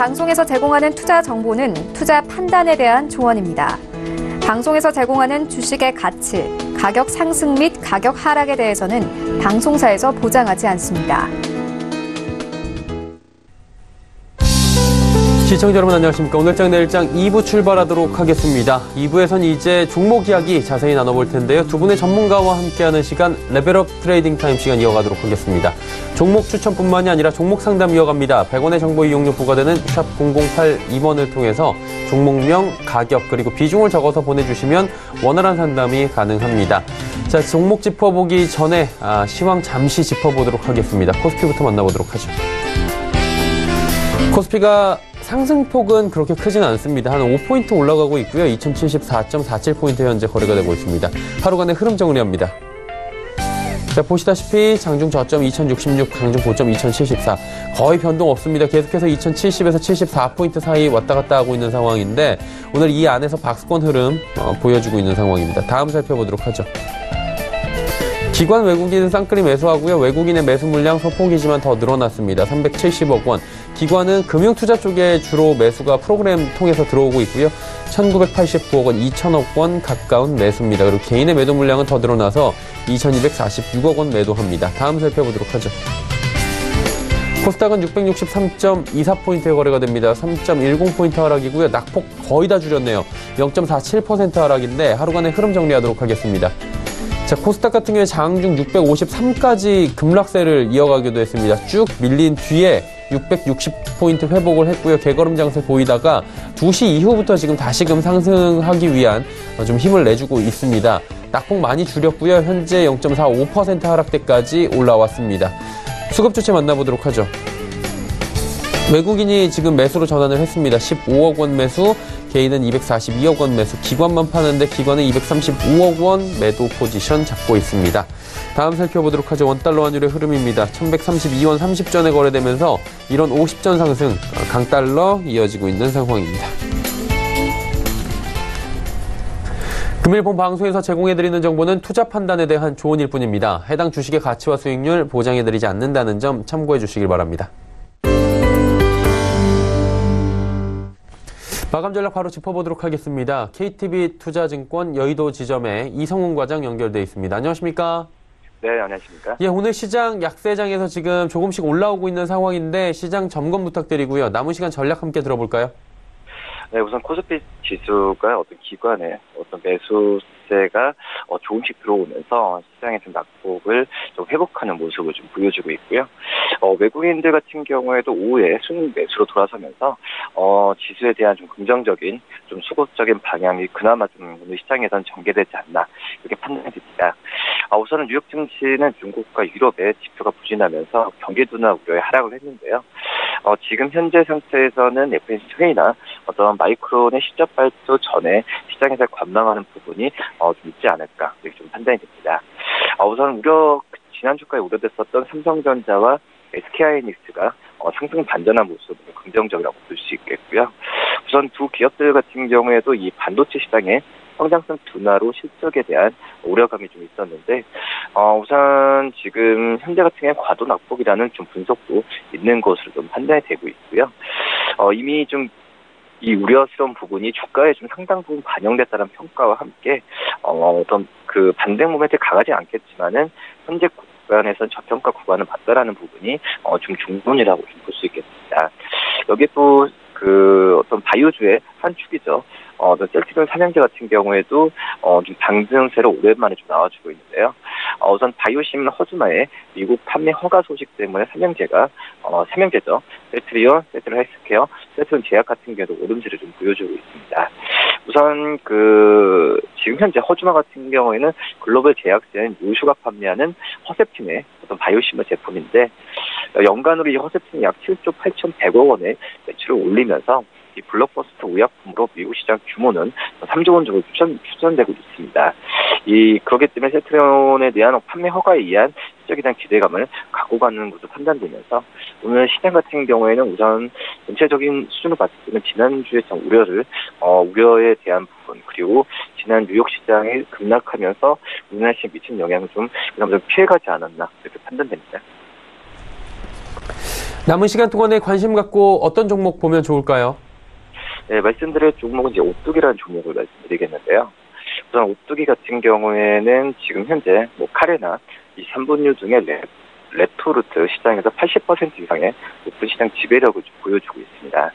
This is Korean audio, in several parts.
방송에서 제공하는 투자 정보는 투자 판단에 대한 조언입니다. 방송에서 제공하는 주식의 가치, 가격 상승 및 가격 하락에 대해서는 방송사에서 보장하지 않습니다. 시청자 여러분 안녕하십니까. 오늘장 내일장 2부 출발하도록 하겠습니다. 2부에선 이제 종목 이야기 자세히 나눠볼 텐데요. 두 분의 전문가와 함께하는 시간 레벨업 트레이딩 타임 시간 이어가도록 하겠습니다. 종목 추천뿐만이 아니라 종목 상담 이어갑니다. 100원의 정보 이용료 부과되는 샵 0082번을 통해서 종목명, 가격 그리고 비중을 적어서 보내주시면 원활한 상담이 가능합니다. 자, 종목 짚어보기 전에 시황 잠시 짚어보도록 하겠습니다. 코스피부터 만나보도록 하죠. 코스피가 상승폭은 그렇게 크진 않습니다. 한 5포인트 올라가고 있고요. 2074.47포인트 현재 거래가 되고 있습니다. 하루간의 흐름 정리합니다. 자, 보시다시피 장중 저점 2066, 장중 고점 2074. 거의 변동 없습니다. 계속해서 2070에서 74포인트 사이 왔다 갔다 하고 있는 상황인데 오늘 이 안에서 박스권 흐름 보여주고 있는 상황입니다. 다음 살펴보도록 하죠. 기관 외국인은 쌍끌이 매수하고요. 외국인의 매수 물량 소폭이지만 더 늘어났습니다. 370억 원. 기관은 금융투자 쪽에 주로 매수가 프로그램 통해서 들어오고 있고요. 1989억 원, 2천억 원 가까운 매수입니다. 그리고 개인의 매도 물량은 더 늘어나서 2246억 원 매도합니다. 다음 살펴보도록 하죠. 코스닥은 663.24포인트의 거래가 됩니다. 3.10포인트 하락이고요. 낙폭 거의 다 줄였네요. 0.47% 하락인데 하루간의 흐름 정리하도록 하겠습니다. 자, 코스닥 같은 경우에 장중 653까지 급락세를 이어가기도 했습니다. 쭉 밀린 뒤에 660포인트 회복을 했고요. 개걸음 장세 보이다가 2시 이후부터 지금 다시금 상승하기 위한 좀 힘을 내주고 있습니다. 낙폭 많이 줄였고요. 현재 0.45% 하락대까지 올라왔습니다. 수급 주체 만나보도록 하죠. 외국인이 지금 매수로 전환을 했습니다. 15억 원 매수, 개인은 242억 원 매수, 기관만 파는데 기관은 235억 원 매도 포지션 잡고 있습니다. 다음 살펴보도록 하죠. 원달러 환율의 흐름입니다. 1132원 30전에 거래되면서 이런 50전 상승, 강달러 이어지고 있는 상황입니다. 금일 본 방송에서 제공해드리는 정보는 투자 판단에 대한 조언일 뿐입니다. 해당 주식의 가치와 수익률 보장해드리지 않는다는 점 참고해 주시길 바랍니다. 마감 전략 바로 짚어보도록 하겠습니다. KTB 투자증권 여의도 지점에 이성훈 과장 연결돼 있습니다. 안녕하십니까? 네, 안녕하십니까? 예, 오늘 시장 약세장에서 지금 조금씩 올라오고 있는 상황인데 시장 점검 부탁드리고요. 남은 시간 전략 함께 들어볼까요? 네, 우선 코스피 지수가 어떤 기관의 어떤 매수세가 조금씩 들어오면서 시장의 좀 낙폭을 좀 회복하는 모습을 좀 보여주고 있고요. 외국인들 같은 경우에도 오후에 순 매수로 돌아서면서 지수에 대한 좀 긍정적인 좀 수급적인 방향이 그나마 좀 오늘 시장에선 전개되지 않나 이렇게 판단됩니다. 우선은 뉴욕 증시는 중국과 유럽의 지표가 부진하면서 경기 둔화 우려에 하락을 했는데요. 지금 현재 상태에서는 FOMC 회의나 어떤 마이크론의 실적 발표 전에 시장에서 관망하는 부분이 좀 있지 않을까 이렇게 좀 판단이 됩니다. 우선 지난주까지 우려됐었던 삼성전자와 SK하이닉스가 상승 반전한 모습으로 긍정적이라고 볼 수 있겠고요. 우선 두 기업들 같은 경우에도 이 반도체 시장의 성장성 둔화로 실적에 대한 우려감이 좀 있었는데 우선 지금 현재 같은 경우에 과도 낙폭이라는 좀 분석도 있는 것으로 좀 판단이 되고 있고요. 이미 좀 이 우려스러운 부분이 주가에 좀 상당 부분 반영됐다는 평가와 함께 어떤 그 반대 모멘트에 강하지 않겠지만은 현재 구간에서는 저평가 구간을 맞다라는 부분이 좀 중론이라고 볼 수 있겠습니다. 여기에 또 그 어떤 바이오주의 한 축이죠. 셀트리온 삼형제 같은 경우에도 좀 방등세로 오랜만에 좀 나와주고 있는데요. 우선 바이오심 허즈마의 미국 판매 허가 소식 때문에 삼형제죠. 셀트리온 헬스케어, 셀트리온 제약 같은 경우도 오름세를 좀 보여주고 있습니다. 우선 지금 현재 허즈마 같은 경우에는 글로벌 제약사인 요슈가 판매하는 허셉틴의 어떤 바이오시머 제품인데 연간으로 이 허셉틴이 약 7조 8,100억 원의 매출을 올리면서 이 블록버스터 의약품으로 미국 시장 규모는 3조 원 정도 추천되고 있습니다. 그렇기 때문에 셀트리온에 대한 판매 허가에 의한 실적에 대한 기대감을 갖고 가는 것으로 판단되면서 오늘 시장 같은 경우에는 우선 전체적인 수준을 봤을 때는 지난주에 좀 우려에 대한 부분 그리고 지난 뉴욕 시장이 급락하면서 우리나라 시장에 미친 영향을 좀 피해가지 않았나 이렇게 판단됩니다. 남은 시간 동안에 관심 갖고 어떤 종목 보면 좋을까요? 네, 말씀드릴 종목은 이제 오뚜기라는 종목을 말씀드리겠는데요. 우선 오뚜기 같은 경우에는 지금 현재 카레나 이 3분유 등의 레토르트 시장에서 80% 이상의 높은 시장 지배력을 보여주고 있습니다.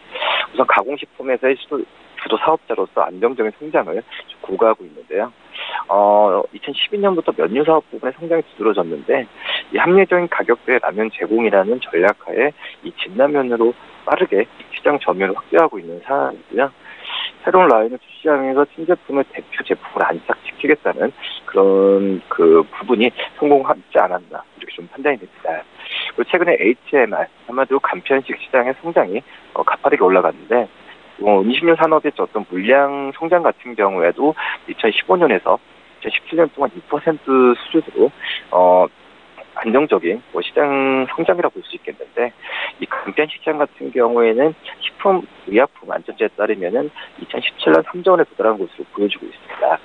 우선 가공식품에서의 주도 사업자로서 안정적인 성장을 구가하고 있는데요. 2012년부터 면류 사업 부분의 성장이 두드러졌는데 이 합리적인 가격대의 라면 제공이라는 전략하에 이 진라면으로 빠르게 시장 점유율을 확대하고 있는 상황이고요. 새로운 라인을 출시하면서 신제품을 대표 제품으로 안착시키겠다는 그런 그 부분이 성공하지 않았나 이렇게 좀 판단이 됩니다. 그리고 최근에 HMR 아마도 간편식 시장의 성장이 가파르게 올라갔는데 음식료 산업의 어떤 물량 성장 같은 경우에도 2015년에서 2017년 동안 2% 수준으로 안정적인 시장 성장이라고 볼 수 있겠는데 이 간편식 시장 같은 경우에는 식품 의약품 안전처에 따르면은 2017년 3조 원에 도달한 것으로 보여지고 있습니다.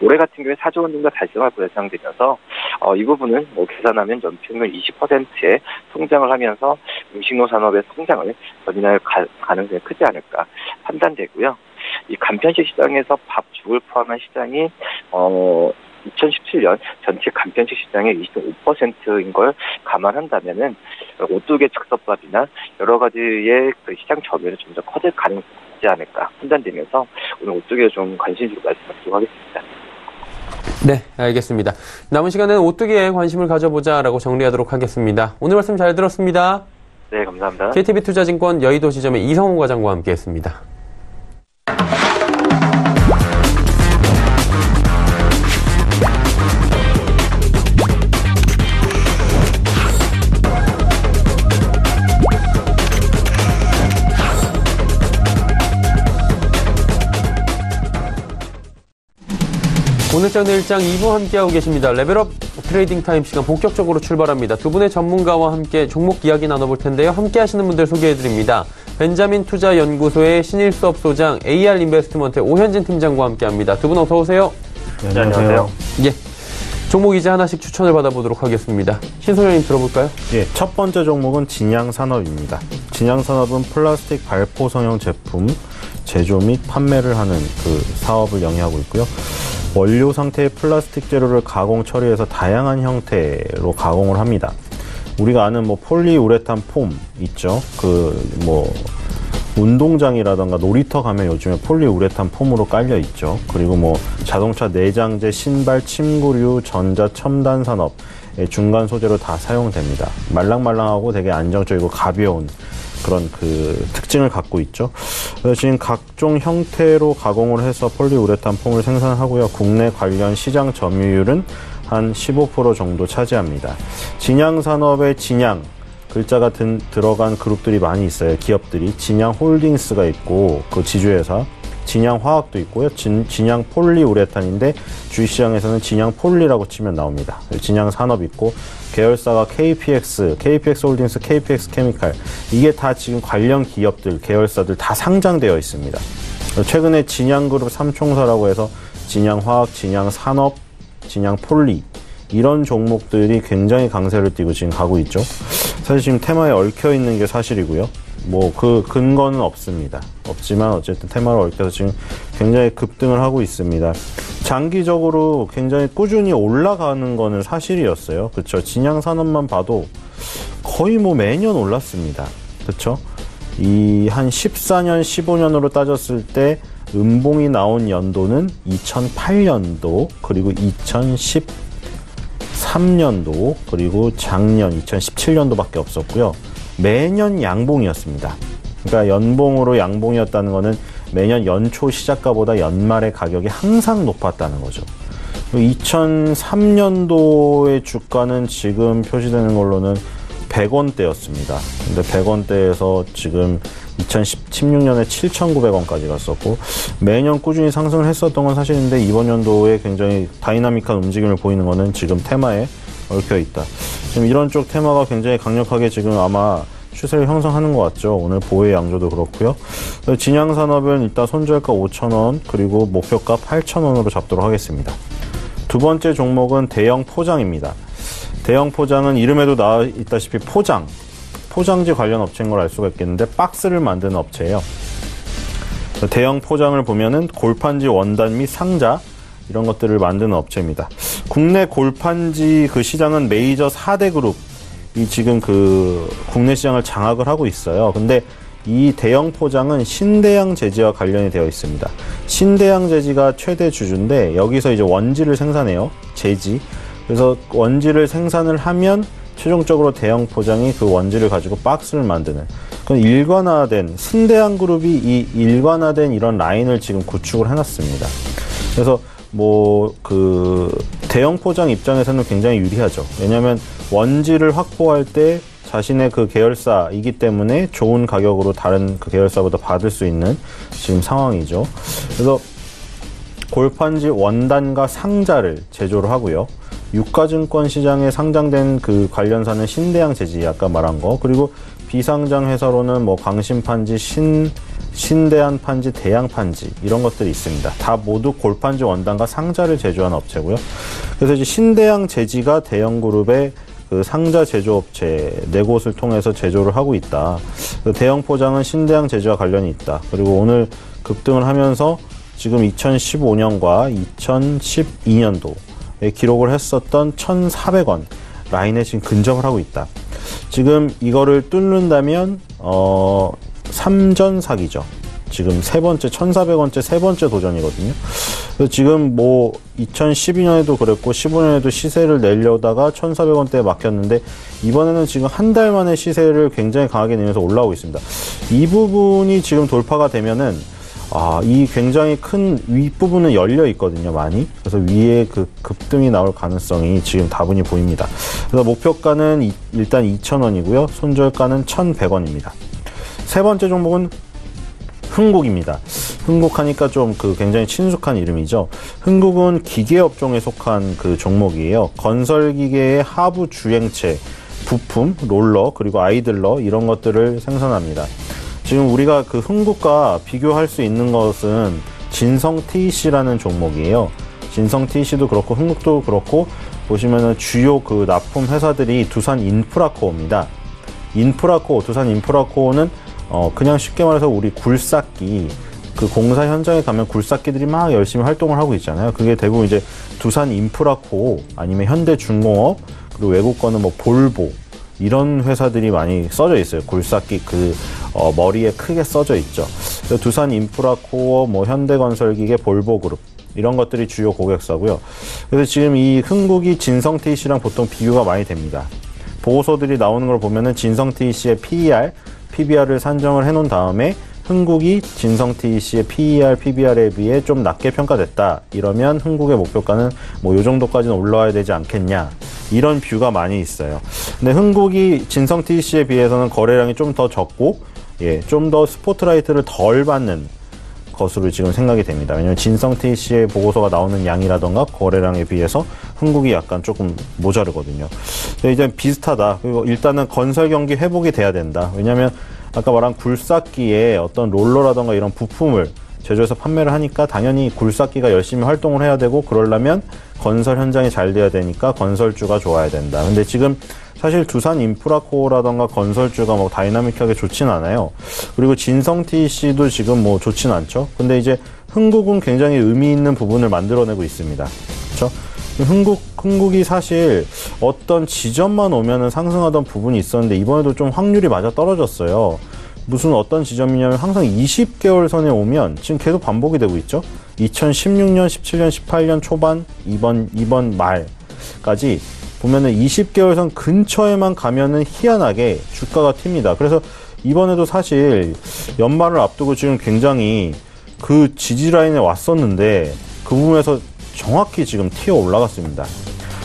올해 같은 경우에 4조 원 정도 달성할 것으로 예상되면서 이 부분은 계산하면 연평균 20%의 성장을 하면서 음식료 산업의 성장을 견인할 가능성이 크지 않을까 판단되고요. 이 간편식 시장에서 밥, 죽을 포함한 시장이 2017년 전체 간편식 시장의 25%인 걸 감안한다면은 오뚜기 즉석밥이나 여러 가지의 그 시장 점유율이 좀 더 커질 가능성이 있지 않을까 판단되면서 오늘 오뚜기에 좀 관심주로 말씀드리도록 하겠습니다. 네, 알겠습니다. 남은 시간에는 오뚜기에 관심을 가져보자라고 정리하도록 하겠습니다. 오늘 말씀 잘 들었습니다. 네, 감사합니다. KTB투자증권 여의도 지점의 이성훈 과장과 함께했습니다. 오늘장 내일장 2부 함께하고 계십니다. 레벨업 트레이딩 타임 시간 본격적으로 출발합니다. 두 분의 전문가와 함께 종목 이야기 나눠볼 텐데요. 함께 하시는 분들 소개해드립니다. 벤자민 투자연구소의 신일수업 소장, AR 인베스트먼트의 오현진 팀장과 함께합니다. 두 분 어서 오세요. 네, 안녕하세요. 예, 종목 이제 하나씩 추천을 받아보도록 하겠습니다. 신소장님 들어볼까요? 예, 첫 번째 종목은 진양산업입니다. 진양산업은 플라스틱 발포성형 제품 제조 및 판매를 하는 그 사업을 영위하고 있고요. 원료 상태의 플라스틱 재료를 가공 처리해서 다양한 형태로 가공을 합니다. 우리가 아는 폴리우레탄 폼 있죠. 운동장이라던가 놀이터 가면 요즘에 폴리우레탄 폼으로 깔려 있죠. 그리고 자동차 내장재, 신발, 침구류, 전자, 첨단 산업의 중간 소재로 다 사용됩니다. 말랑말랑하고 되게 안정적이고 가벼운 그런 그 특징을 갖고 있죠. 그래서 지금 각종 형태로 가공을 해서 폴리우레탄 폼을 생산하고요. 국내 관련 시장 점유율은 한 15% 정도 차지합니다. 진양산업의 진양 글자가 들어간 그룹들이 많이 있어요. 기업들이 진양홀딩스가 있고 그 지주회사 진양화학도 있고요. 진양폴리우레탄인데 주식시장에서는 진양폴리라고 치면 나옵니다. 진양산업 있고 계열사가 KPX홀딩스, KPX케미칼 이게 다 지금 관련 기업들, 계열사들 다 상장되어 있습니다. 최근에 진양그룹 3총사라고 해서 진양화학, 진양산업, 진양폴리 이런 종목들이 굉장히 강세를 띠고 지금 가고 있죠. 사실 지금 테마에 얽혀 있는 게 사실이고요. 그 근거는 없습니다. 없지만 어쨌든 테마를 얽혀서 지금 굉장히 급등을 하고 있습니다. 장기적으로 굉장히 꾸준히 올라가는 거는 사실이었어요. 그렇죠. 진양산업만 봐도 거의 매년 올랐습니다. 그렇죠. 이 한 14년, 15년으로 따졌을 때 음봉이 나온 연도는 2008년도, 그리고 2013년도, 그리고 작년 2017년도밖에 없었고요. 매년 양봉이었습니다. 그러니까 연봉으로 양봉이었다는 거는 매년 연초 시작가보다 연말의 가격이 항상 높았다는 거죠. 2003년도의 주가는 지금 표시되는 걸로는 100원대였습니다. 근데 100원대에서 지금 2016년에 7,900원까지 갔었고 매년 꾸준히 상승을 했었던 건 사실인데 이번 연도에 굉장히 다이나믹한 움직임을 보이는 거는 지금 테마에 얽혀 있다. 지금 이런 쪽 테마가 굉장히 강력하게 지금 아마 추세를 형성하는 것 같죠. 오늘 보혜 양조도 그렇고요. 진양산업은 일단 손절가 5,000원 그리고 목표가 8,000원으로 잡도록 하겠습니다. 두 번째 종목은 대형 포장입니다. 대형 포장은 이름에도 나와 있다시피 포장. 포장지 관련 업체인 걸 알 수가 있겠는데 박스를 만드는 업체예요. 대형 포장을 보면은 골판지 원단 및 상자 이런 것들을 만드는 업체입니다. 국내 골판지 그 시장은 메이저 4대 그룹이 지금 그 국내 시장을 장악을 하고 있어요. 근데 이 대형 포장은 신대양 제지와 관련이 되어 있습니다. 신대양 제지가 최대 주주인데 여기서 이제 원지를 생산해요. 제지. 그래서 원지를 생산을 하면 최종적으로 대형 포장이 그 원지를 가지고 박스를 만드는 그건 일관화된 신대양 그룹이 이 일관화된 이런 라인을 지금 구축을 해놨습니다. 그래서 뭐 그 대형 포장 입장에서는 굉장히 유리하죠. 왜냐하면 원지를 확보할 때 자신의 그 계열사이기 때문에 좋은 가격으로 다른 그 계열사보다 받을 수 있는 지금 상황이죠. 그래서 골판지 원단과 상자를 제조를 하고요. 유가증권 시장에 상장된 그 관련사는 신대양 제지 아까 말한 거, 그리고 비상장 회사로는 뭐 광신판지, 신대한 판지, 대양 판지 이런 것들이 있습니다. 다 모두 골판지 원단과 상자를 제조하는 업체고요. 그래서 이제 신대양 제지가 대형 그룹의 그 상자 제조업체 4곳을 통해서 제조를 하고 있다. 대형 포장은 신대양 제지와 관련이 있다. 그리고 오늘 급등을 하면서 지금 2015년과 2012년도에 기록을 했었던 1,400원 라인에 지금 근접을 하고 있다. 지금 이거를 뚫는다면 3전 사기죠. 지금 세 번째 1,400원째 세 번째 도전이거든요. 그래서 지금 뭐 2012년에도 그랬고 15년에도 시세를 내려다가 1,400원대에 막혔는데 이번에는 지금 한 달 만에 시세를 굉장히 강하게 내면서 올라오고 있습니다. 이 부분이 지금 돌파가 되면은 이 굉장히 큰 윗부분은 열려 있거든요, 많이. 그래서 위에 그 급등이 나올 가능성이 지금 다분히 보입니다. 그래서 목표가는 일단 2,000원이고요. 손절가는 1,100원입니다. 세 번째 종목은 흥국입니다. 흥국하니까 좀 그 굉장히 친숙한 이름이죠. 흥국은 기계업종에 속한 그 종목이에요. 건설기계의 하부 주행체, 부품, 롤러, 그리고 아이들러 이런 것들을 생산합니다. 지금 우리가 그 흥국과 비교할 수 있는 것은 진성 TEC라는 종목이에요. 진성 TEC도 그렇고 흥국도 그렇고 보시면은 주요 그 납품 회사들이 두산 인프라코어입니다. 두산 인프라코어는 그냥 쉽게 말해서 우리 굴삭기, 그 공사 현장에 가면 굴삭기들이 막 열심히 활동을 하고 있잖아요. 그게 대부분 이제 두산 인프라코어 아니면 현대중공업, 그리고 외국 거는 뭐 볼보 이런 회사들이 많이 써져 있어요. 굴삭기 머리에 크게 써져 있죠. 두산 인프라코어, 뭐 현대건설기계, 볼보그룹 이런 것들이 주요 고객사고요. 그래서 지금 이 흥국이 진성 TEC랑 보통 비교가 많이 됩니다. 보고서들이 나오는 걸 보면은 진성 TEC의 PER, PBR을 산정을 해놓은 다음에 흥국이 진성 TEC의 PER, PBR에 비해 좀 낮게 평가됐다. 이러면 흥국의 목표가는 뭐 요 정도까지는 올라와야 되지 않겠냐. 이런 뷰가 많이 있어요. 근데 흥국이 진성 TEC에 비해서는 거래량이 좀 더 적고, 좀 더 스포트라이트를 덜 받는 것으로 지금 생각이 됩니다. 왜냐면 진성 TEC의 보고서가 나오는 양이라던가 거래량에 비해서 흥국이 약간 조금 모자르거든요. 이제 비슷하다. 그리고 일단은 건설 경기 회복이 돼야 된다. 왜냐면 아까 말한 굴삭기에 어떤 롤러라던가 이런 부품을 제조해서 판매를 하니까 당연히 굴삭기가 열심히 활동을 해야 되고, 그러려면 건설 현장이 잘 돼야 되니까 건설주가 좋아야 된다. 근데 지금 사실 두산 인프라코어라던가 건설주가 뭐 다이나믹하게 좋진 않아요. 그리고 진성 TEC도 지금 뭐 좋진 않죠. 근데 이제 흥국은 굉장히 의미 있는 부분을 만들어내고 있습니다. 그렇죠? 흥국이 사실 어떤 지점만 오면은 상승하던 부분이 있었는데 이번에도 좀 확률이 맞아 떨어졌어요. 무슨 어떤 지점이냐면 항상 20개월 선에 오면 지금 계속 반복이 되고 있죠. 2016년, 17년, 18년 초반, 이번 말까지 보면은 20개월 선 근처에만 가면은 희한하게 주가가 튑니다. 그래서 이번에도 사실 연말을 앞두고 지금 굉장히 그 지지 라인에 왔었는데 그 부분에서 정확히 지금 튀어 올라갔습니다.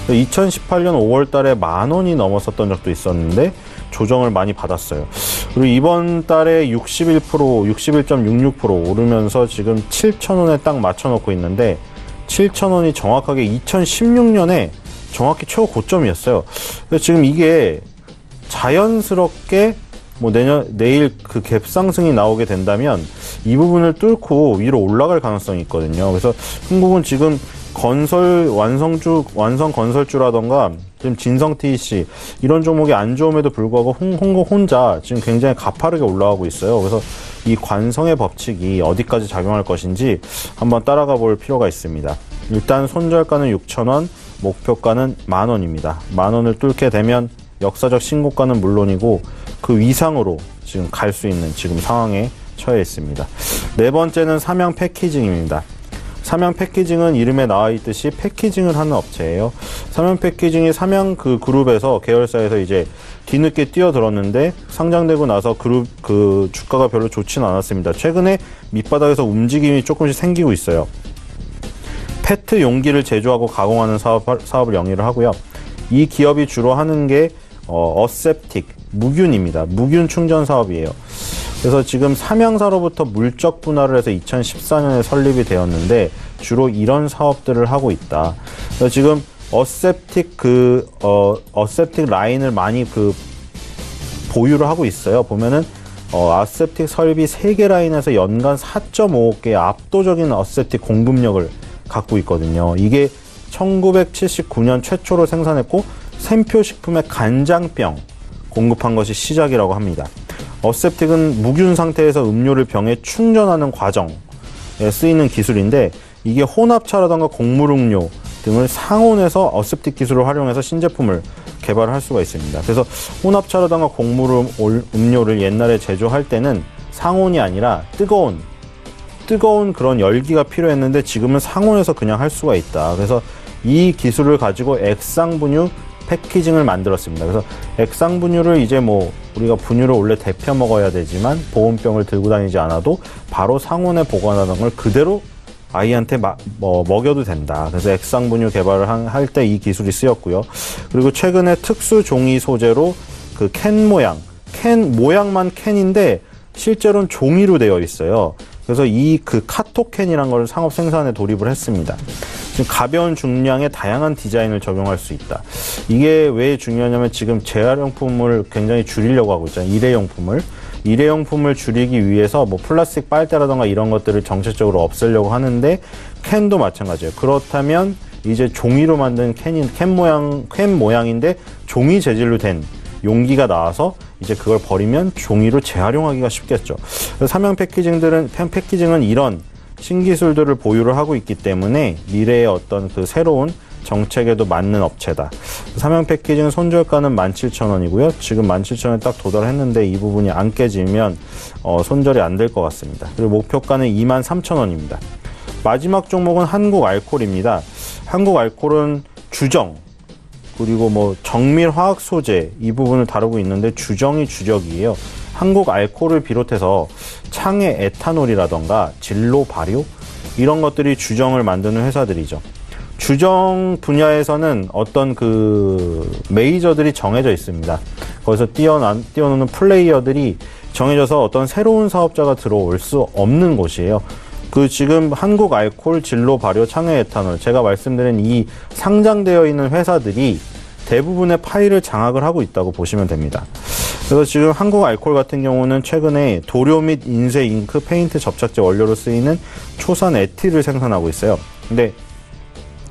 2018년 5월 달에 10,000원이 넘었었던 적도 있었는데 조정을 많이 받았어요. 그리고 이번 달에 61.66% 오르면서 지금 7,000원에 딱 맞춰놓고 있는데 7,000원이 정확하게 2016년에 정확히 최고점이었어요. 그래서 지금 이게 자연스럽게 뭐 내일 그 갭 상승이 나오게 된다면 이 부분을 뚫고 위로 올라갈 가능성이 있거든요. 그래서 흥국은 지금 완성 건설주라던가 지금 진성 TEC 이런 종목이 안 좋음에도 불구하고 홍콩 혼자 지금 굉장히 가파르게 올라가고 있어요. 그래서 이 관성의 법칙이 어디까지 작용할 것인지 한번 따라가 볼 필요가 있습니다. 일단 손절가는 6,000원, 목표가는 10,000원입니다. 10,000원을 뚫게 되면 역사적 신고가는 물론이고 그 위상으로 지금 갈 수 있는 지금 상황에 처해 있습니다. 네 번째는 삼양 패키징입니다. 삼양 패키징은 이름에 나와 있듯이 패키징을 하는 업체예요. 삼양 패키징이 삼양 그 그룹에서 계열사에서 이제 뒤늦게 뛰어들었는데 상장되고 나서 그룹 그 주가가 별로 좋지는 않았습니다. 최근에 밑바닥에서 움직임이 조금씩 생기고 있어요. 페트 용기를 제조하고 가공하는 사업을 영위를 하고요. 이 기업이 주로 하는 게 어셉틱, 무균입니다. 무균 충전 사업이에요. 그래서 지금 삼양사로부터 물적 분할을 해서 2014년에 설립이 되었는데 주로 이런 사업들을 하고 있다. 그래서 지금 어셉틱 어셉틱 라인을 많이 보유를 하고 있어요. 보면은 어셉틱 설비 3개 라인에서 연간 4.5억개의 압도적인 어셉틱 공급력을 갖고 있거든요. 이게 1979년 최초로 생산했고 샘표식품의 간장병 공급한 것이 시작이라고 합니다. 어셉틱은 무균 상태에서 음료를 병에 충전하는 과정에 쓰이는 기술인데 이게 혼합차라던가 곡물음료 등을 상온에서 어셉틱 기술을 활용해서 신제품을 개발할 수가 있습니다. 그래서 혼합차라던가 곡물음료를 옛날에 제조할 때는 상온이 아니라 뜨거운 그런 열기가 필요했는데 지금은 상온에서 그냥 할 수가 있다. 그래서 이 기술을 가지고 액상분유 패키징을 만들었습니다. 그래서 액상분유를 이제 우리가 분유를 원래 데펴 먹어야 되지만 보온병을 들고 다니지 않아도 바로 상온에 보관하는 걸 그대로 아이한테 먹여도 된다. 그래서 액상분유 개발을 할 때 이 기술이 쓰였고요. 그리고 최근에 특수 종이 소재로 그 캔 모양만 캔인데 실제로는 종이로 되어 있어요. 그래서 그 카톡캔이라는 걸 상업 생산에 돌입을 했습니다. 지금 가벼운 중량의 다양한 디자인을 적용할 수 있다. 이게 왜 중요하냐면 지금 재활용품을 굉장히 줄이려고 하고 있잖아요. 일회용품을 줄이기 위해서 플라스틱 빨대라던가 이런 것들을 정책적으로 없애려고 하는데 캔도 마찬가지예요. 그렇다면 이제 종이로 만든 캔 모양인데 종이 재질로 된 용기가 나와서 이제 그걸 버리면 종이로 재활용하기가 쉽겠죠. 그래서 삼양 패키징은 이런 신기술들을 보유를 하고 있기 때문에 미래의 어떤 그 새로운 정책에도 맞는 업체다. 삼양 패키징 손절가는 17,000원이고요. 지금 17,000원에 딱 도달했는데 이 부분이 안 깨지면 손절이 안 될 것 같습니다. 그리고 목표가는 23,000원입니다. 마지막 종목은 한국알콜입니다. 한국알콜은 주정 그리고 정밀 화학 소재 이 부분을 다루고 있는데 주정이 주력이에요. 한국 알코올을 비롯해서 창의 에탄올이라던가 진로 발효 이런 것들이 주정을 만드는 회사들이죠. 주정 분야에서는 어떤 메이저들이 정해져 있습니다. 거기서 뛰어노는 플레이어들이 정해져서 어떤 새로운 사업자가 들어올 수 없는 곳이에요. 지금 한국 알코올, 진로 발효, 창의 에탄올 제가 말씀드린 이 상장되어 있는 회사들이 대부분의 파일을 장악을 하고 있다고 보시면 됩니다. 그래서 지금 한국 알코올 같은 경우는 최근에 도료 및 인쇄 잉크, 페인트 접착제 원료로 쓰이는 초산 에틸을 생산하고 있어요. 근데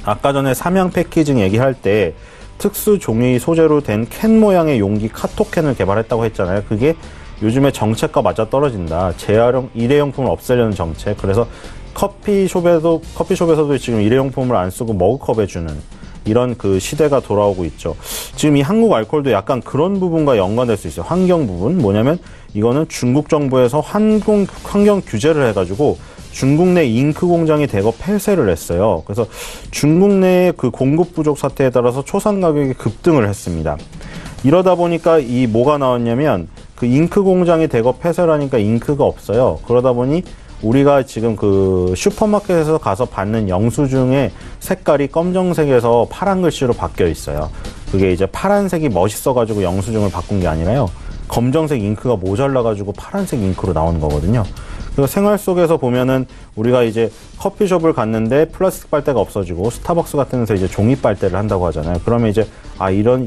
아까 전에 삼양 패키징 얘기할 때 특수 종이 소재로 된 캔 모양의 용기 카톡캔을 개발했다고 했잖아요. 그게 요즘에 정책과 맞아 떨어진다. 일회용품을 없애려는 정책. 그래서 커피숍에서도 지금 일회용품을 안 쓰고 머그컵에 주는 이런 시대가 돌아오고 있죠. 지금 이 한국 알코올도 약간 그런 부분과 연관될 수 있어요. 환경 부분. 뭐냐면 이거는 중국 정부에서 환경 규제를 해가지고 중국 내 잉크 공장이 대거 폐쇄를 했어요. 그래서 중국 내의 공급 부족 사태에 따라서 초산 가격이 급등을 했습니다. 이러다 보니까 뭐가 나왔냐면 잉크 공장이 대거 폐쇄를 하니까 잉크가 없어요. 그러다 보니 우리가 지금 슈퍼마켓에서 가서 받는 영수증의 색깔이 검정색에서 파란 글씨로 바뀌어 있어요. 그게 이제 파란색이 멋있어가지고 영수증을 바꾼 게 아니라요. 검정색 잉크가 모자라가지고 파란색 잉크로 나오는 거거든요. 그리고 생활 속에서 보면은 우리가 이제 커피숍을 갔는데 플라스틱 빨대가 없어지고 스타벅스 같은 데서 이제 종이 빨대를 한다고 하잖아요. 그러면 이제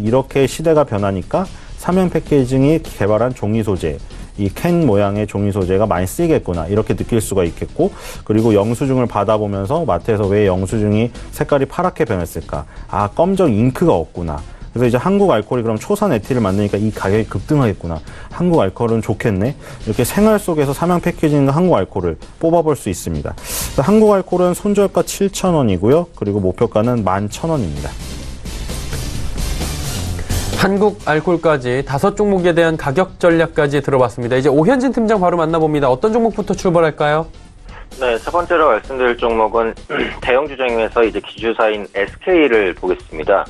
이렇게 시대가 변하니까 삼양 패키징이 개발한 종이 소재, 이 캔 모양의 종이 소재가 많이 쓰이겠구나 이렇게 느낄 수가 있겠고, 그리고 영수증을 받아보면서 마트에서 왜 영수증이 색깔이 파랗게 변했을까? 검정 잉크가 없구나. 그래서 이제 한국 알코올이 그럼 초산 에틸을 만드니까 이 가격이 급등하겠구나. 한국 알코올은 좋겠네. 이렇게 생활 속에서 삼양 패키징과 한국 알코올을 뽑아볼 수 있습니다. 한국 알코올은 손절가 7,000원이고요. 그리고 목표가는 11,000원입니다. 한국 알코올까지 5종목에 대한 가격 전략까지 들어봤습니다. 이제 오현진 팀장 바로 만나봅니다. 어떤 종목부터 출발할까요? 네, 첫 번째로 말씀드릴 종목은 대형 주정에서 이제 기주사인 SK를 보겠습니다.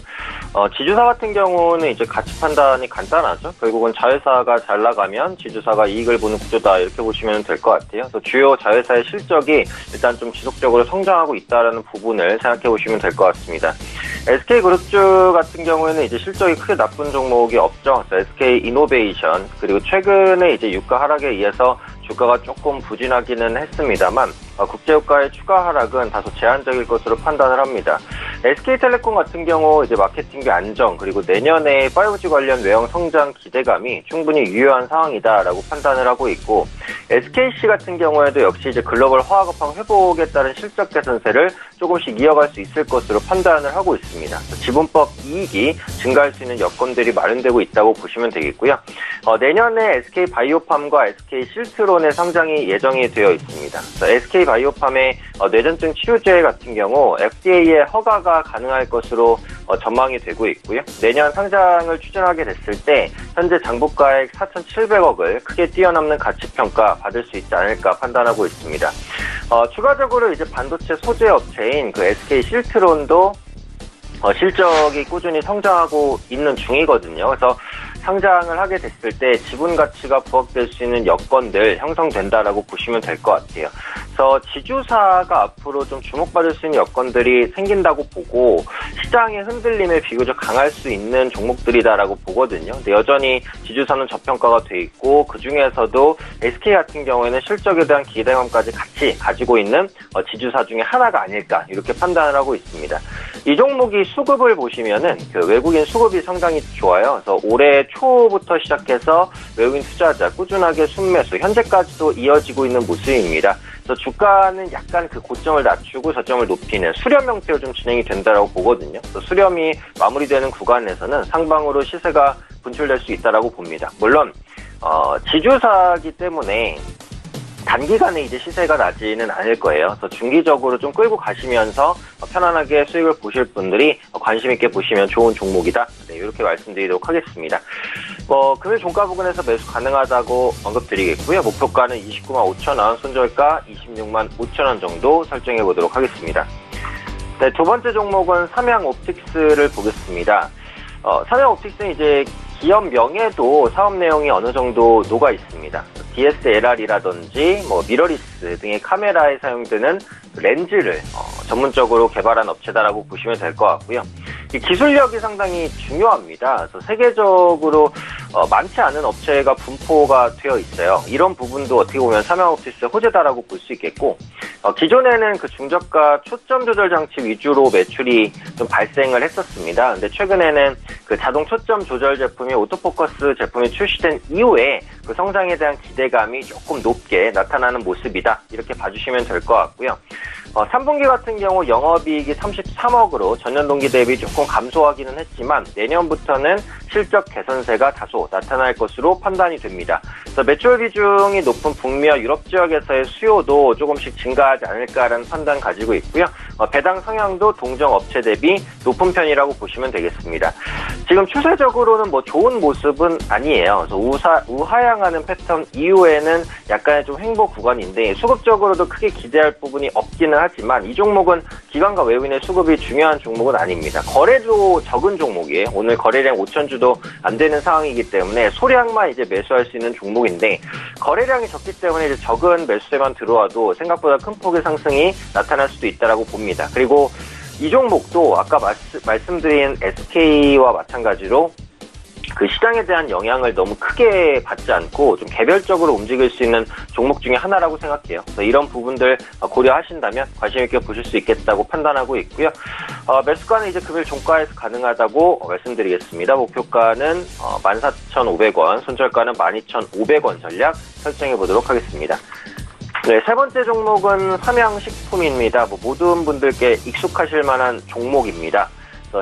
지주사 같은 경우는 이제 가치 판단이 간단하죠. 결국은 자회사가 잘 나가면 지주사가 이익을 보는 구조다 이렇게 보시면 될 것 같아요. 그래서 주요 자회사의 실적이 일단 좀 지속적으로 성장하고 있다라는 부분을 생각해 보시면 될 것 같습니다. SK그룹주 같은 경우에는 이제 실적이 크게 나쁜 종목이 없죠. SK이노베이션 그리고 최근에 이제 유가 하락에 의해서 주가가 조금 부진하기는 했습니다만 국제유가의 추가 하락은 다소 제한적일 것으로 판단을 합니다. SK텔레콤 같은 경우 이제 마케팅비 안정 그리고 내년에 5G 관련 외형 성장 기대감이 충분히 유효한 상황이다라고 판단을 하고 있고 SKC 같은 경우에도 역시 이제 글로벌 화학업황 회복에 따른 실적 개선세를 조금씩 이어갈 수 있을 것으로 판단을 하고 있습니다. 지분법 이익이 증가할 수 있는 여건들이 마련되고 있다고 보시면 되겠고요. 내년에 SK바이오팜과 SK실트론의 상장이 예정이 되어 있습니다. SK바이오팜의 뇌전증 치료제 같은 경우 FDA의 허가가 가능할 것으로 전망이 되고 있고요. 내년 상장을 추진하게 됐을 때 현재 장부가액 4,700억을 크게 뛰어넘는 가치평가 받을 수 있지 않을까 판단하고 있습니다. 추가적으로 이제 반도체 소재 업체인 그 SK실트론도 실적이 꾸준히 성장하고 있는 중이거든요. 그래서 상장을 하게 됐을 때 지분 가치가 부각될 수 있는 여건들 형성된다라고 보시면 될 것 같아요. 그래서 지주사가 앞으로 좀 주목받을 수 있는 여건들이 생긴다고 보고 시장의 흔들림에 비교적 강할 수 있는 종목들이다라고 보거든요. 근데 여전히 지주사는 저평가가 돼 있고 그 중에서도 SK 같은 경우에는 실적에 대한 기대감까지 같이 가지고 있는 지주사 중에 하나가 아닐까 이렇게 판단을 하고 있습니다. 이 종목이 수급을 보시면은 그 외국인 수급이 상당히 좋아요. 그래서 올해 초부터 시작해서 외국인 투자자 꾸준하게 순매수 현재까지도 이어지고 있는 모습입니다. 그래서 주가는 약간 그 고점을 낮추고 저점을 높이는 수렴 형태로 좀 진행이 된다라고 보거든요. 그래서 수렴이 마무리되는 구간에서는 상방으로 시세가 분출될 수 있다라고 봅니다. 물론 지주사기 때문에 단기간에 이제 시세가 나지는 않을 거예요. 그래서 중기적으로 좀 끌고 가시면서 편안하게 수익을 보실 분들이 관심 있게 보시면 좋은 종목이다. 네, 이렇게 말씀드리도록 하겠습니다. 금일 종가 부근에서 매수 가능하다고 언급드리겠고요. 목표가는 29만 5천 원, 손절가 26만 5천 원 정도 설정해 보도록 하겠습니다. 네, 두 번째 종목은 삼양옵틱스를 보겠습니다. 삼양옵틱스는 이제 기업 명예도 사업 내용이 어느 정도 녹아 있습니다. DSLR이라든지 미러리스 등의 카메라에 사용되는 렌즈를 전문적으로 개발한 업체다라고 보시면 될 것 같고요. 이 기술력이 상당히 중요합니다. 그래서 세계적으로 많지 않은 업체가 분포가 되어 있어요. 이런 부분도 어떻게 보면 삼양옵틱스의 호재다라고 볼 수 있겠고, 기존에는 그 중저가 초점 조절 장치 위주로 매출이 좀 발생을 했었습니다. 근데 최근에는 그 자동 초점 조절 제품이 오토포커스 제품이 출시된 이후에 그 성장에 대한 기대감이 조금 높게 나타나는 모습이다. 이렇게 봐주시면 될 것 같고요. 3분기 같은 경우 영업이익이 33억으로 전년 동기 대비 조금 감소하기는 했지만 내년부터는 실적 개선세가 다소 나타날 것으로 판단이 됩니다. 그래서 매출 비중이 높은 북미와 유럽 지역에서의 수요도 조금씩 증가하지 않을까라는 판단 가지고 있고요. 배당 성향도 동종 업체 대비 높은 편이라고 보시면 되겠습니다. 지금 추세적으로는 좋은 모습은 아니에요. 그래서 우하향하는 패턴 이후에는 약간의 좀 횡보 구간인데 수급적으로도 크게 기대할 부분이 없기는 하지만 이 종목은 기관과 외국인의 수급이 중요한 종목은 아닙니다. 거래도 적은 종목이에요. 오늘 거래량 5,000주도 안 되는 상황이기 때문에 소량만 이제 매수할 수 있는 종목인데 거래량이 적기 때문에 이제 적은 매수세만 들어와도 생각보다 큰 폭의 상승이 나타날 수도 있다라고 봅니다. 그리고 이 종목도 아까 말씀드린 SK와 마찬가지로 그 시장에 대한 영향을 너무 크게 받지 않고 좀 개별적으로 움직일 수 있는 종목 중에 하나라고 생각해요. 그래서 이런 부분들 고려하신다면 관심 있게 보실 수 있겠다고 판단하고 있고요. 매수가는 이제 금일 종가에서 가능하다고 말씀드리겠습니다. 목표가는 14,500원, 손절가는 12,500원 전략 설정해 보도록 하겠습니다. 네, 세 번째 종목은 삼양식품입니다. 모든 분들께 익숙하실 만한 종목입니다.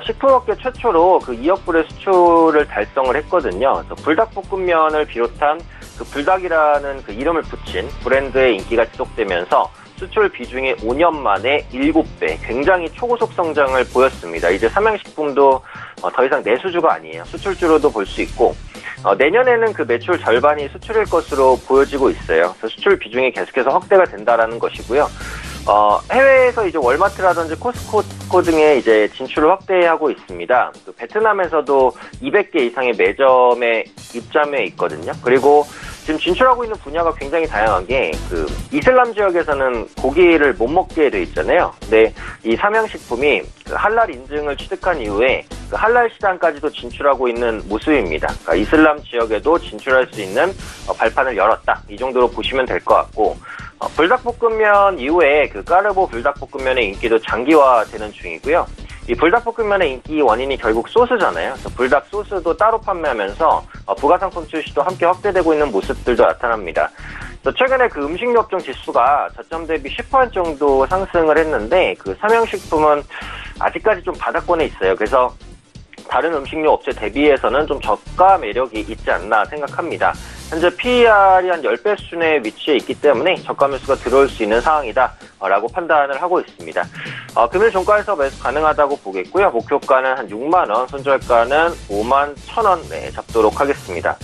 식품업계 최초로 그 2억 불의 수출을 달성을 했거든요. 그래서 불닭볶음면을 비롯한 그 불닭이라는 그 이름을 붙인 브랜드의 인기가 지속되면서 수출 비중이 5년 만에 7배, 굉장히 초고속 성장을 보였습니다. 이제 삼양식품도 더 이상 내수주가 아니에요. 수출주로도 볼 수 있고, 내년에는 그 매출 절반이 수출일 것으로 보여지고 있어요. 그래서 수출 비중이 계속해서 확대가 된다라는 것이고요. 해외에서 이제 월마트라든지 코스트코 등의 이제 진출을 확대하고 있습니다. 또 베트남에서도 200개 이상의 매점에 입점해 있거든요. 그리고 지금 진출하고 있는 분야가 굉장히 다양한 게 그 이슬람 지역에서는 고기를 못 먹게 돼 있잖아요. 근데 이 삼양식품이 그 할랄 인증을 취득한 이후에 그 할랄 시장까지도 진출하고 있는 모습입니다. 그러니까 이슬람 지역에도 진출할 수 있는 발판을 열었다. 이 정도로 보시면 될 것 같고, 불닭볶음면 이후에 그 까르보 불닭볶음면의 인기도 장기화되는 중이고요. 이 불닭볶음면의 인기 원인이 결국 소스잖아요. 그래서 불닭 소스도 따로 판매하면서 부가상품 출시도 함께 확대되고 있는 모습들도 나타납니다. 최근에 그 음식료 업종 지수가 저점 대비 10% 정도 상승을 했는데, 그 삼양식품은 아직까지 좀 바닥권에 있어요. 그래서 다른 음식료 업체 대비해서는 좀 저가 매력이 있지 않나 생각합니다. 현재 PER이 한 10배 수준에 위치해 있기 때문에 저가 매수가 들어올 수 있는 상황이다라고 판단을 하고 있습니다. 금일 종가에서 매수 가능하다고 보겠고요. 목표가는 한 6만 원, 손절가는 5만 1,000원 잡도록 하겠습니다.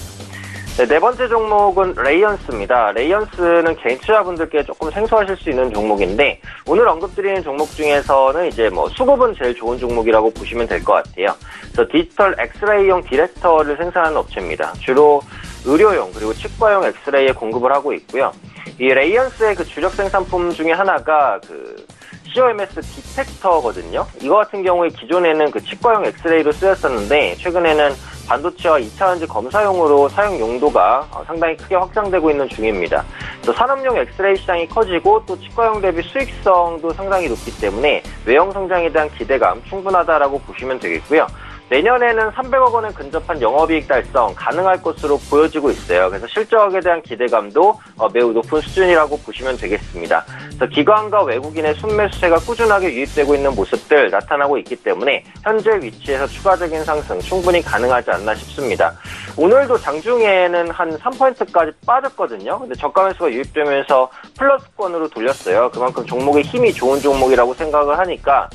네 번째 종목은 레이언스입니다. 레이언스는 개인 투자분들께 조금 생소하실 수 있는 종목인데, 오늘 언급드리는 종목 중에서는 이제 뭐 수급은 제일 좋은 종목이라고 보시면 될 것 같아요. 그래서 디지털 엑스레이용 디렉터를 생산하는 업체입니다. 주로 의료용 그리고 치과용 엑스레이에 공급을 하고 있고요. 이 레이언스의 그 주력 생산품 중에 하나가 그 COMS 디텍터거든요. 이거 같은 경우에 기존에는 그 치과용 엑스레이로 쓰였었는데, 최근에는 반도체와 2차원지 검사용으로 사용 용도가 상당히 크게 확장되고 있는 중입니다. 또 산업용 엑스레이 시장이 커지고 또 치과용 대비 수익성도 상당히 높기 때문에 외형 성장에 대한 기대감 충분하다라고 보시면 되겠고요. 내년에는 300억 원에 근접한 영업이익 달성 가능할 것으로 보여지고 있어요. 그래서 실적에 대한 기대감도 매우 높은 수준이라고 보시면 되겠습니다. 그래서 기관과 외국인의 순매수세가 꾸준하게 유입되고 있는 모습들 나타나고 있기 때문에 현재 위치에서 추가적인 상승 충분히 가능하지 않나 싶습니다. 오늘도 장중에는 한 3%까지 빠졌거든요. 근데 저가 매수가 유입되면서 플러스권으로 돌렸어요. 그만큼 종목의 힘이 좋은 종목이라고 생각을 하니까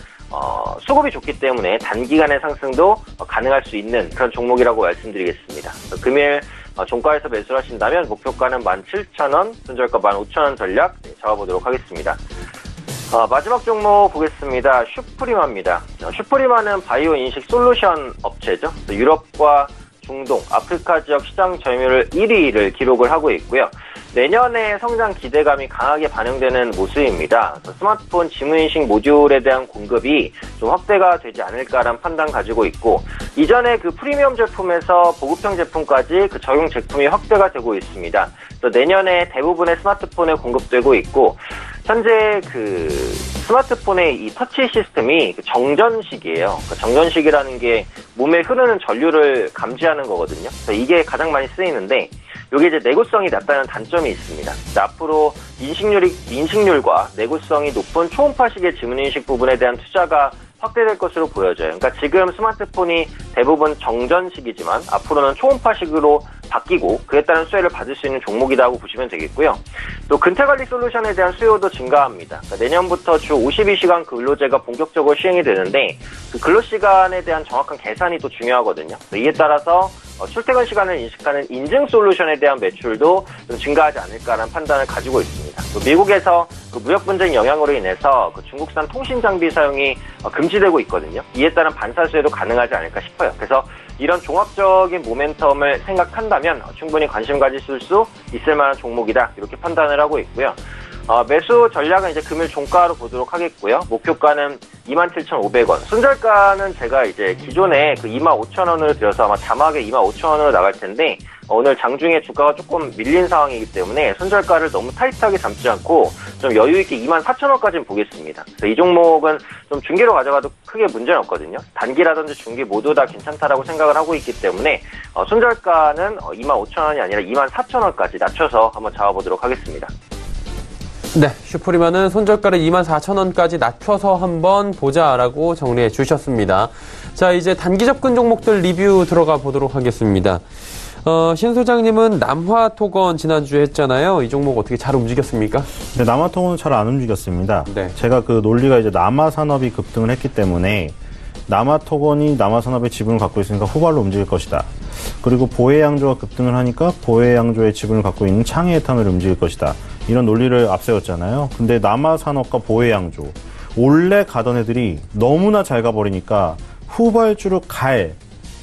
수급이 좋기 때문에 단기간의 상승도 가능할 수 있는 그런 종목이라고 말씀드리겠습니다. 금일 종가에서 매수를 하신다면 목표가는 17,000원, 손절가 15,000원 전략 잡아보도록 하겠습니다. 마지막 종목 보겠습니다. 슈프리마입니다. 슈프리마는 바이오 인식 솔루션 업체죠. 유럽과 중동, 아프리카 지역 시장 점유율 1위를 기록을 하고 있고요. 내년에 성장 기대감이 강하게 반영되는 모습입니다. 스마트폰 지문인식 모듈에 대한 공급이 좀 확대가 되지 않을까라는 판단 가지고 있고, 이전에 그 프리미엄 제품에서 보급형 제품까지 그 적용 제품이 확대가 되고 있습니다. 또 내년에 대부분의 스마트폰에 공급되고 있고, 현재 그 스마트폰의 이 터치 시스템이 그 정전식이에요. 그 정전식이라는 게 몸에 흐르는 전류를 감지하는 거거든요. 그래서 이게 가장 많이 쓰이는데, 이게 이제 내구성이 낮다는 단점이 있습니다. 앞으로 인식률과 내구성이 높은 초음파식의 지문인식 부분에 대한 투자가 확대될 것으로 보여져요. 그러니까 지금 스마트폰이 대부분 정전식이지만 앞으로는 초음파식으로 바뀌고 그에 따른 수혜를 받을 수 있는 종목이라고 보시면 되겠고요. 또 근태관리 솔루션에 대한 수요도 증가합니다. 그러니까 내년부터 주 52시간 근로제가 본격적으로 시행이 되는데, 그 근로시간에 대한 정확한 계산이 또 중요하거든요. 이에 따라서 출퇴근 시간을 인식하는 인증 솔루션에 대한 매출도 좀 증가하지 않을까라는 판단을 가지고 있습니다. 또 미국에서 그 무역 분쟁 영향으로 인해서 그 중국산 통신 장비 사용이 금지되고 있거든요. 이에 따른 반사 수혜도 가능하지 않을까 싶어요. 그래서 이런 종합적인 모멘텀을 생각한다면 충분히 관심 가지실 수 있을 만한 종목이다, 이렇게 판단을 하고 있고요. 매수 전략은 이제 금일 종가로 보도록 하겠고요. 목표가는 27,500원. 손절가는 제가 이제 기존에 그 25,000원을 들여서 아마 자막에 25,000원으로 나갈 텐데, 오늘 장중에 주가가 조금 밀린 상황이기 때문에 손절가를 너무 타이트하게 잡지 않고 좀 여유있게 24,000원까지는 보겠습니다. 그래서 이 종목은 좀 중기로 가져가도 크게 문제는 없거든요. 단기라든지 중기 모두 다 괜찮다라고 생각을 하고 있기 때문에 손절가는 25,000원이 아니라 24,000원까지 낮춰서 한번 잡아보도록 하겠습니다. 네, 슈프리마는 손절가를 24,000원까지 낮춰서 한번 보자라고 정리해 주셨습니다. 자, 이제 단기 접근 종목들 리뷰 들어가 보도록 하겠습니다. 신 소장님은 남화토건 지난주에 했잖아요. 이 종목 어떻게 잘 움직였습니까? 근데 남화토건은 잘 안 움직였습니다. 네. 제가 그 논리가 이제 남화산업이 급등을 했기 때문에 남화토건이 남화산업의 지분을 갖고 있으니까 후발로 움직일 것이다. 그리고 보혜양조가 급등을 하니까 보혜양조의 지분을 갖고 있는 창해에탄올이 움직일 것이다. 이런 논리를 앞세웠잖아요. 근데 남화산업과 보혜양조 원래 가던 애들이 너무나 잘 가버리니까 후발주로 갈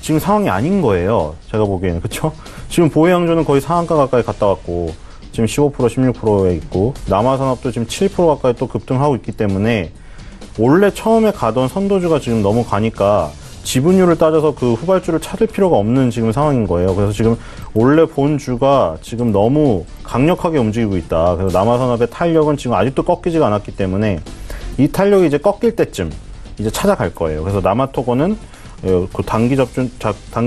지금 상황이 아닌 거예요. 제가 보기에는. 그쵸? 지금 보혜양조는 거의 상한가 가까이 갔다 왔고 지금 15% 16%에 있고 남화산업도 지금 7% 가까이 또 급등하고 있기 때문에 원래 처음에 가던 선도주가 지금 너무 가니까 지분율을 따져서 그 후발주를 찾을 필요가 없는 지금 상황인 거예요. 그래서 지금 원래 본주가 지금 너무 강력하게 움직이고 있다. 그래서 남화산업의 탄력은 지금 아직도 꺾이지가 않았기 때문에 이 탄력이 이제 꺾일 때쯤 이제 찾아갈 거예요. 그래서 남화토건은 그 단기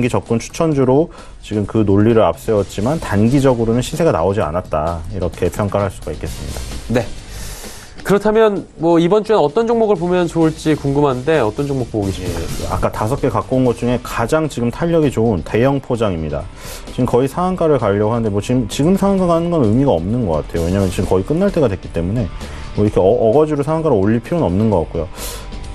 접근 추천주로 지금 그 논리를 앞세웠지만 단기적으로는 시세가 나오지 않았다. 이렇게 평가를 할 수가 있겠습니다. 네. 그렇다면 뭐 이번 주엔 어떤 종목을 보면 좋을지 궁금한데 어떤 종목 보고 계십니까? 아까 5개 갖고 온 것 중에 가장 지금 탄력이 좋은 대형 포장입니다. 지금 거의 상한가를 가려고 하는데 뭐 지금 상한가 가는 건 의미가 없는 것 같아요. 왜냐하면 지금 거의 끝날 때가 됐기 때문에 뭐 이렇게 어거지로 상한가를 올릴 필요는 없는 것 같고요.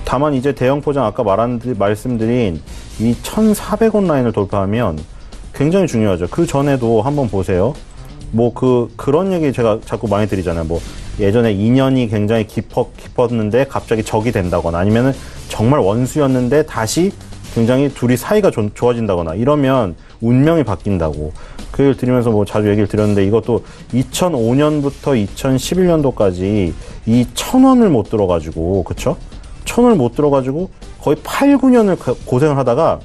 다만 이제 대형 포장 아까 말씀드린 이 1,400원 라인을 돌파하면 굉장히 중요하죠. 그 전에도 한번 보세요. 뭐 그런 얘기 제가 자꾸 많이 드리잖아요. 뭐 예전에 인연이 굉장히 깊었는데 갑자기 적이 된다거나 아니면은 정말 원수였는데 다시 굉장히 둘이 사이가 좋아진다거나 이러면 운명이 바뀐다고. 그 얘기를 드리면서 뭐 자주 얘기를 드렸는데 이것도 2005년부터 2011년도까지 이 1,000원을 못 들어가지고, 그쵸? 1,000원을 못 들어가지고 거의 8, 9년을 고생을 하다가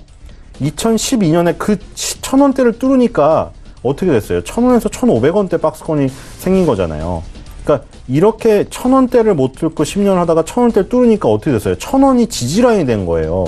2012년에 그 1,000원대를 뚫으니까 어떻게 됐어요? 1,000원에서 1,500원대 박스권이 생긴 거잖아요. 그러니까 이렇게 1,000원대를 못 뚫고 10년을 하다가 1,000원대를 뚫으니까 어떻게 됐어요? 1,000원이 지지라인이 된 거예요.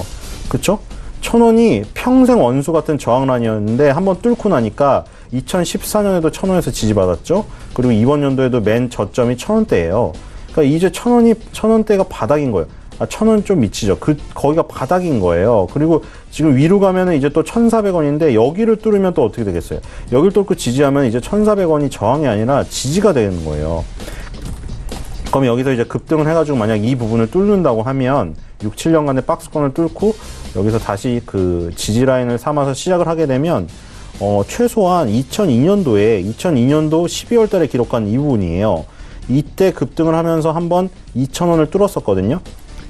그쵸? 1,000원이 평생 원수 같은 저항란이었는데 한번 뚫고 나니까 2014년에도 1,000원에서 지지받았죠? 그리고 이번 연도에도 맨 저점이 1,000원대예요. 그러니까 이제 1,000원대가 바닥인 거예요. 1,000원 좀 미치죠. 거기가 바닥인 거예요. 그리고 지금 위로 가면은 이제 또 1,400원인데 여기를 뚫으면 또 어떻게 되겠어요? 여기를 뚫고 지지하면 이제 1,400원이 저항이 아니라 지지가 되는 거예요. 그럼 여기서 이제 급등을 해가지고 만약 이 부분을 뚫는다고 하면 6, 7년간의 박스권을 뚫고 여기서 다시 그 지지 라인을 삼아서 시작을 하게 되면 최소한 2002년도 12월 달에 기록한 이 부분이에요. 이때 급등을 하면서 한번 2,000원을 뚫었었거든요.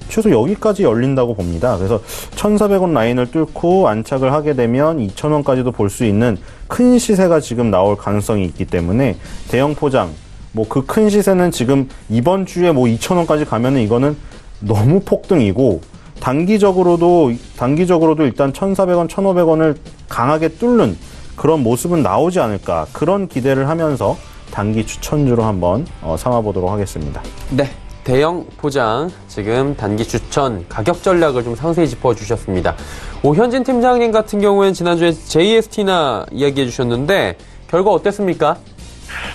최소 여기까지 열린다고 봅니다. 그래서 1,400원 라인을 뚫고 안착을 하게 되면 2,000원까지도 볼 수 있는 큰 시세가 지금 나올 가능성이 있기 때문에 대형 포장, 뭐 그 큰 시세는 지금 이번 주에 뭐 2,000원까지 가면은 이거는 너무 폭등이고 단기적으로도 일단 1,400원, 1,500원을 강하게 뚫는 그런 모습은 나오지 않을까, 그런 기대를 하면서 단기 추천주로 한번 삼아보도록 하겠습니다. 네. 대형 포장 지금 단기 추천 가격 전략을 좀 상세히 짚어주셨습니다. 오현진 팀장님 같은 경우에는 지난주에 JST나 이야기해 주셨는데 결과 어땠습니까?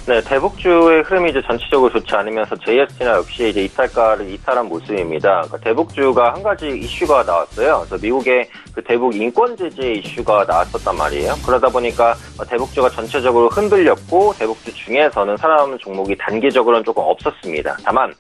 네, 대북주의 흐름이 이제 전체적으로 좋지 않으면서 JST나 역시 이제 이탈가를 이탈한 모습입니다. 그러니까 대북주가 한 가지 이슈가 나왔어요. 그래서 미국의 그 대북 인권 제재 이슈가 나왔었단 말이에요. 그러다 보니까 대북주가 전체적으로 흔들렸고 대북주 중에서는 살아남은 종목이 단기적으로는 조금 없었습니다. 다만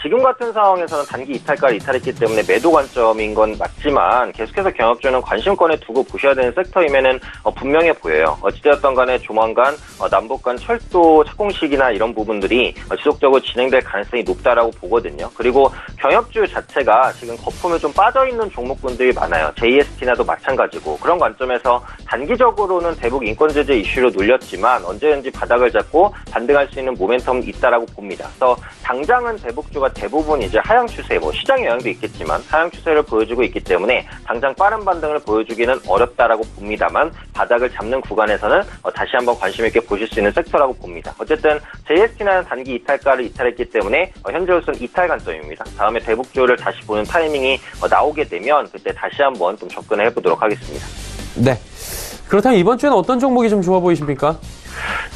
지금 같은 상황에서는 단기 이탈가를 이탈했기 때문에 매도 관점인 건 맞지만 계속해서 경합주는 관심권에 두고 보셔야 되는 섹터임에는 분명해 보여요. 어찌되었던 간에 조만간 남북 간 철도 착공식이나 이런 부분들이 지속적으로 진행될 가능성이 높다라고 보거든요. 그리고 경협주 자체가 지금 거품에 좀 빠져있는 종목군들이 많아요. JST나도 마찬가지고, 그런 관점에서 단기적으로는 대북 인권 제재 이슈로 눌렸지만 언제든지 바닥을 잡고 반등할 수 있는 모멘텀이 있다라고 봅니다. 그래서 당장은 대북주가 대부분 이제 하향 추세, 뭐 시장 영향도 있겠지만 하향 추세를 보여주고 있기 때문에 당장 빠른 반등을 보여주기는 어렵다라고 봅니다만 바닥을 잡는 구간에서는 다시 한번 관심 있게 보실 수 있는 섹터라고 봅니다. 어쨌든 JST는 단기 이탈가를 이탈했기 때문에 현재로서는 이탈 관점입니다. 다음에 대북주를 다시 보는 타이밍이 나오게 되면 그때 다시 한번 좀 접근해 보도록 하겠습니다. 네. 그렇다면 이번 주에는 어떤 종목이 좀 좋아 보이십니까?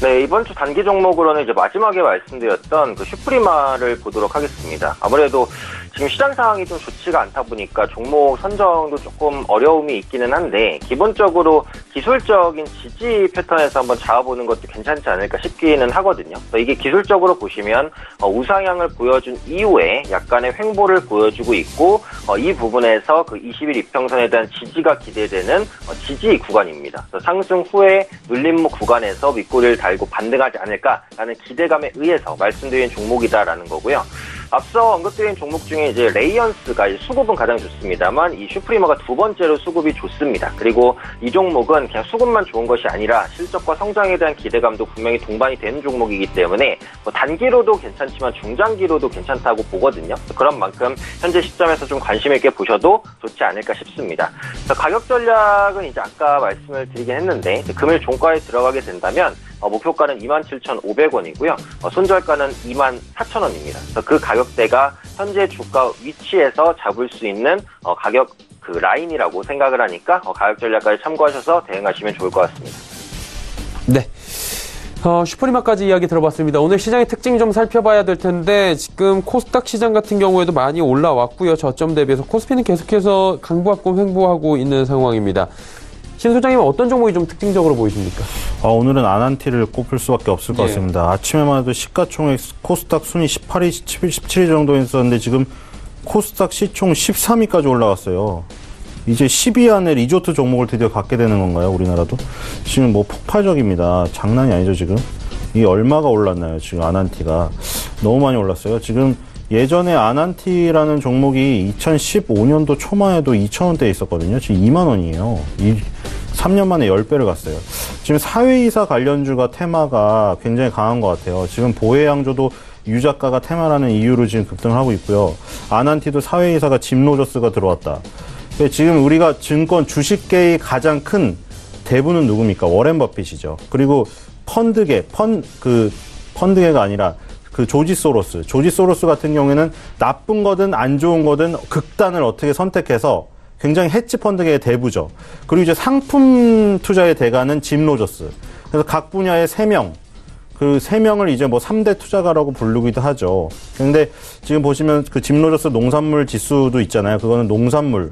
네, 이번 주 단기 종목으로는 이제 마지막에 말씀드렸던 그 슈프리마를 보도록 하겠습니다. 아무래도 지금 시장 상황이 좀 좋지가 않다 보니까 종목 선정도 조금 어려움이 있기는 한데, 기본적으로 기술적인 지지 패턴에서 한번 잡아보는 것도 괜찮지 않을까 싶기는 하거든요. 이게 기술적으로 보시면 우상향을 보여준 이후에 약간의 횡보를 보여주고 있고, 이 부분에서 그 20일 이평선에 대한 지지가 기대되는 지지 구간입니다. 상승 후에 눌림목 구간에서 윗꼬리를 달고 반등하지 않을까라는 기대감에 의해서 말씀드린 종목이다라는 거고요. 앞서 언급드린 종목 중에 이제 레이언스가 수급은 가장 좋습니다만, 이 슈프리머가 두 번째로 수급이 좋습니다. 그리고 이 종목은 그냥 수급만 좋은 것이 아니라 실적과 성장에 대한 기대감도 분명히 동반이 되는 종목이기 때문에 단기로도 괜찮지만 중장기로도 괜찮다고 보거든요. 그런 만큼 현재 시점에서 좀 관심 있게 보셔도 좋지 않을까 싶습니다. 가격 전략은 이제 아까 말씀을 드리긴 했는데, 금일 종가에 들어가게 된다면 목표가는 27,500원이고요. 손절가는 24,000원입니다. 그 가격대가 현재 주가 위치에서 잡을 수 있는 가격 그 라인이라고 생각을 하니까 가격 전략까지 참고하셔서 대응하시면 좋을 것 같습니다. 네. 슈프리마까지 이야기 들어봤습니다. 오늘 시장의 특징 좀 살펴봐야 될 텐데, 지금 코스닥 시장 같은 경우에도 많이 올라왔고요. 저점 대비해서 코스피는 계속해서 강보합권 횡보하고 있는 상황입니다. 신 소장님은 어떤 종목이 좀 특징적으로 보이십니까? 오늘은 아난티를 꼽을 수밖에 없을 것 같습니다. 아침에만 해도 시가총액 코스닥 순위 18위, 17위 정도 있었는데 지금 코스닥 시총 13위까지 올라갔어요. 이제 10위 안에 리조트 종목을 드디어 갖게 되는 건가요, 우리나라도? 지금 뭐 폭발적입니다. 장난이 아니죠, 지금. 이게 얼마가 올랐나요, 지금 아난티가. 너무 많이 올랐어요. 지금 예전에 아난티라는 종목이 2015년도 초만 해도 2,000원대에 있었거든요. 지금 2만 원이에요. 3년 만에 10배를 갔어요. 지금 사회이사 관련주가 테마가 굉장히 강한 것 같아요. 지금 보혜양조도 유작가가 테마라는 이유로 지금 급등을 하고 있고요. 아난티도 사회이사가 짐 로저스가 들어왔다. 지금 우리가 증권 주식계의 가장 큰 대부는 누굽니까? 워렌 버핏이죠. 그리고 펀드계가 아니라 그 조지 소로스 같은 경우에는 나쁜 거든 안 좋은 거든 극단을 어떻게 선택해서 굉장히 헤지 펀드계의 대부죠. 그리고 이제 상품 투자의 대가는 짐 로저스. 그래서 각 분야의 3명, 그 3명을 이제 뭐 3대 투자가라고 부르기도 하죠. 근데 지금 보시면 그 짐 로저스 농산물 지수도 있잖아요. 그거는 농산물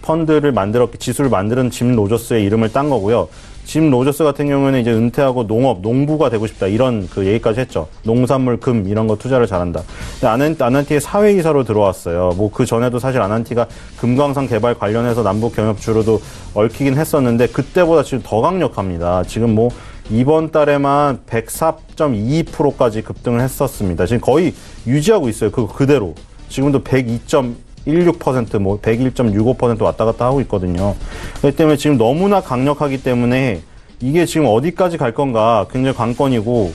펀드를 지수를 만드는 짐 로저스의 이름을 딴 거고요. 짐 로저스 같은 경우에는 이제 은퇴하고 농부가 되고 싶다. 이런 그 얘기까지 했죠. 농산물, 금, 이런 거 투자를 잘한다. 근데 아난티의 사회이사로 들어왔어요. 뭐 그 전에도 사실 아난티가 금광산 개발 관련해서 남북 경협주로도 얽히긴 했었는데, 그때보다 지금 더 강력합니다. 지금 뭐 이번 달에만 104.22%까지 급등을 했었습니다. 지금 거의 유지하고 있어요. 그대로. 지금도 102.16%, 뭐 101.65% 왔다 갔다 하고 있거든요. 그렇기 때문에 지금 너무나 강력하기 때문에 이게 지금 어디까지 갈 건가 굉장히 관건이고,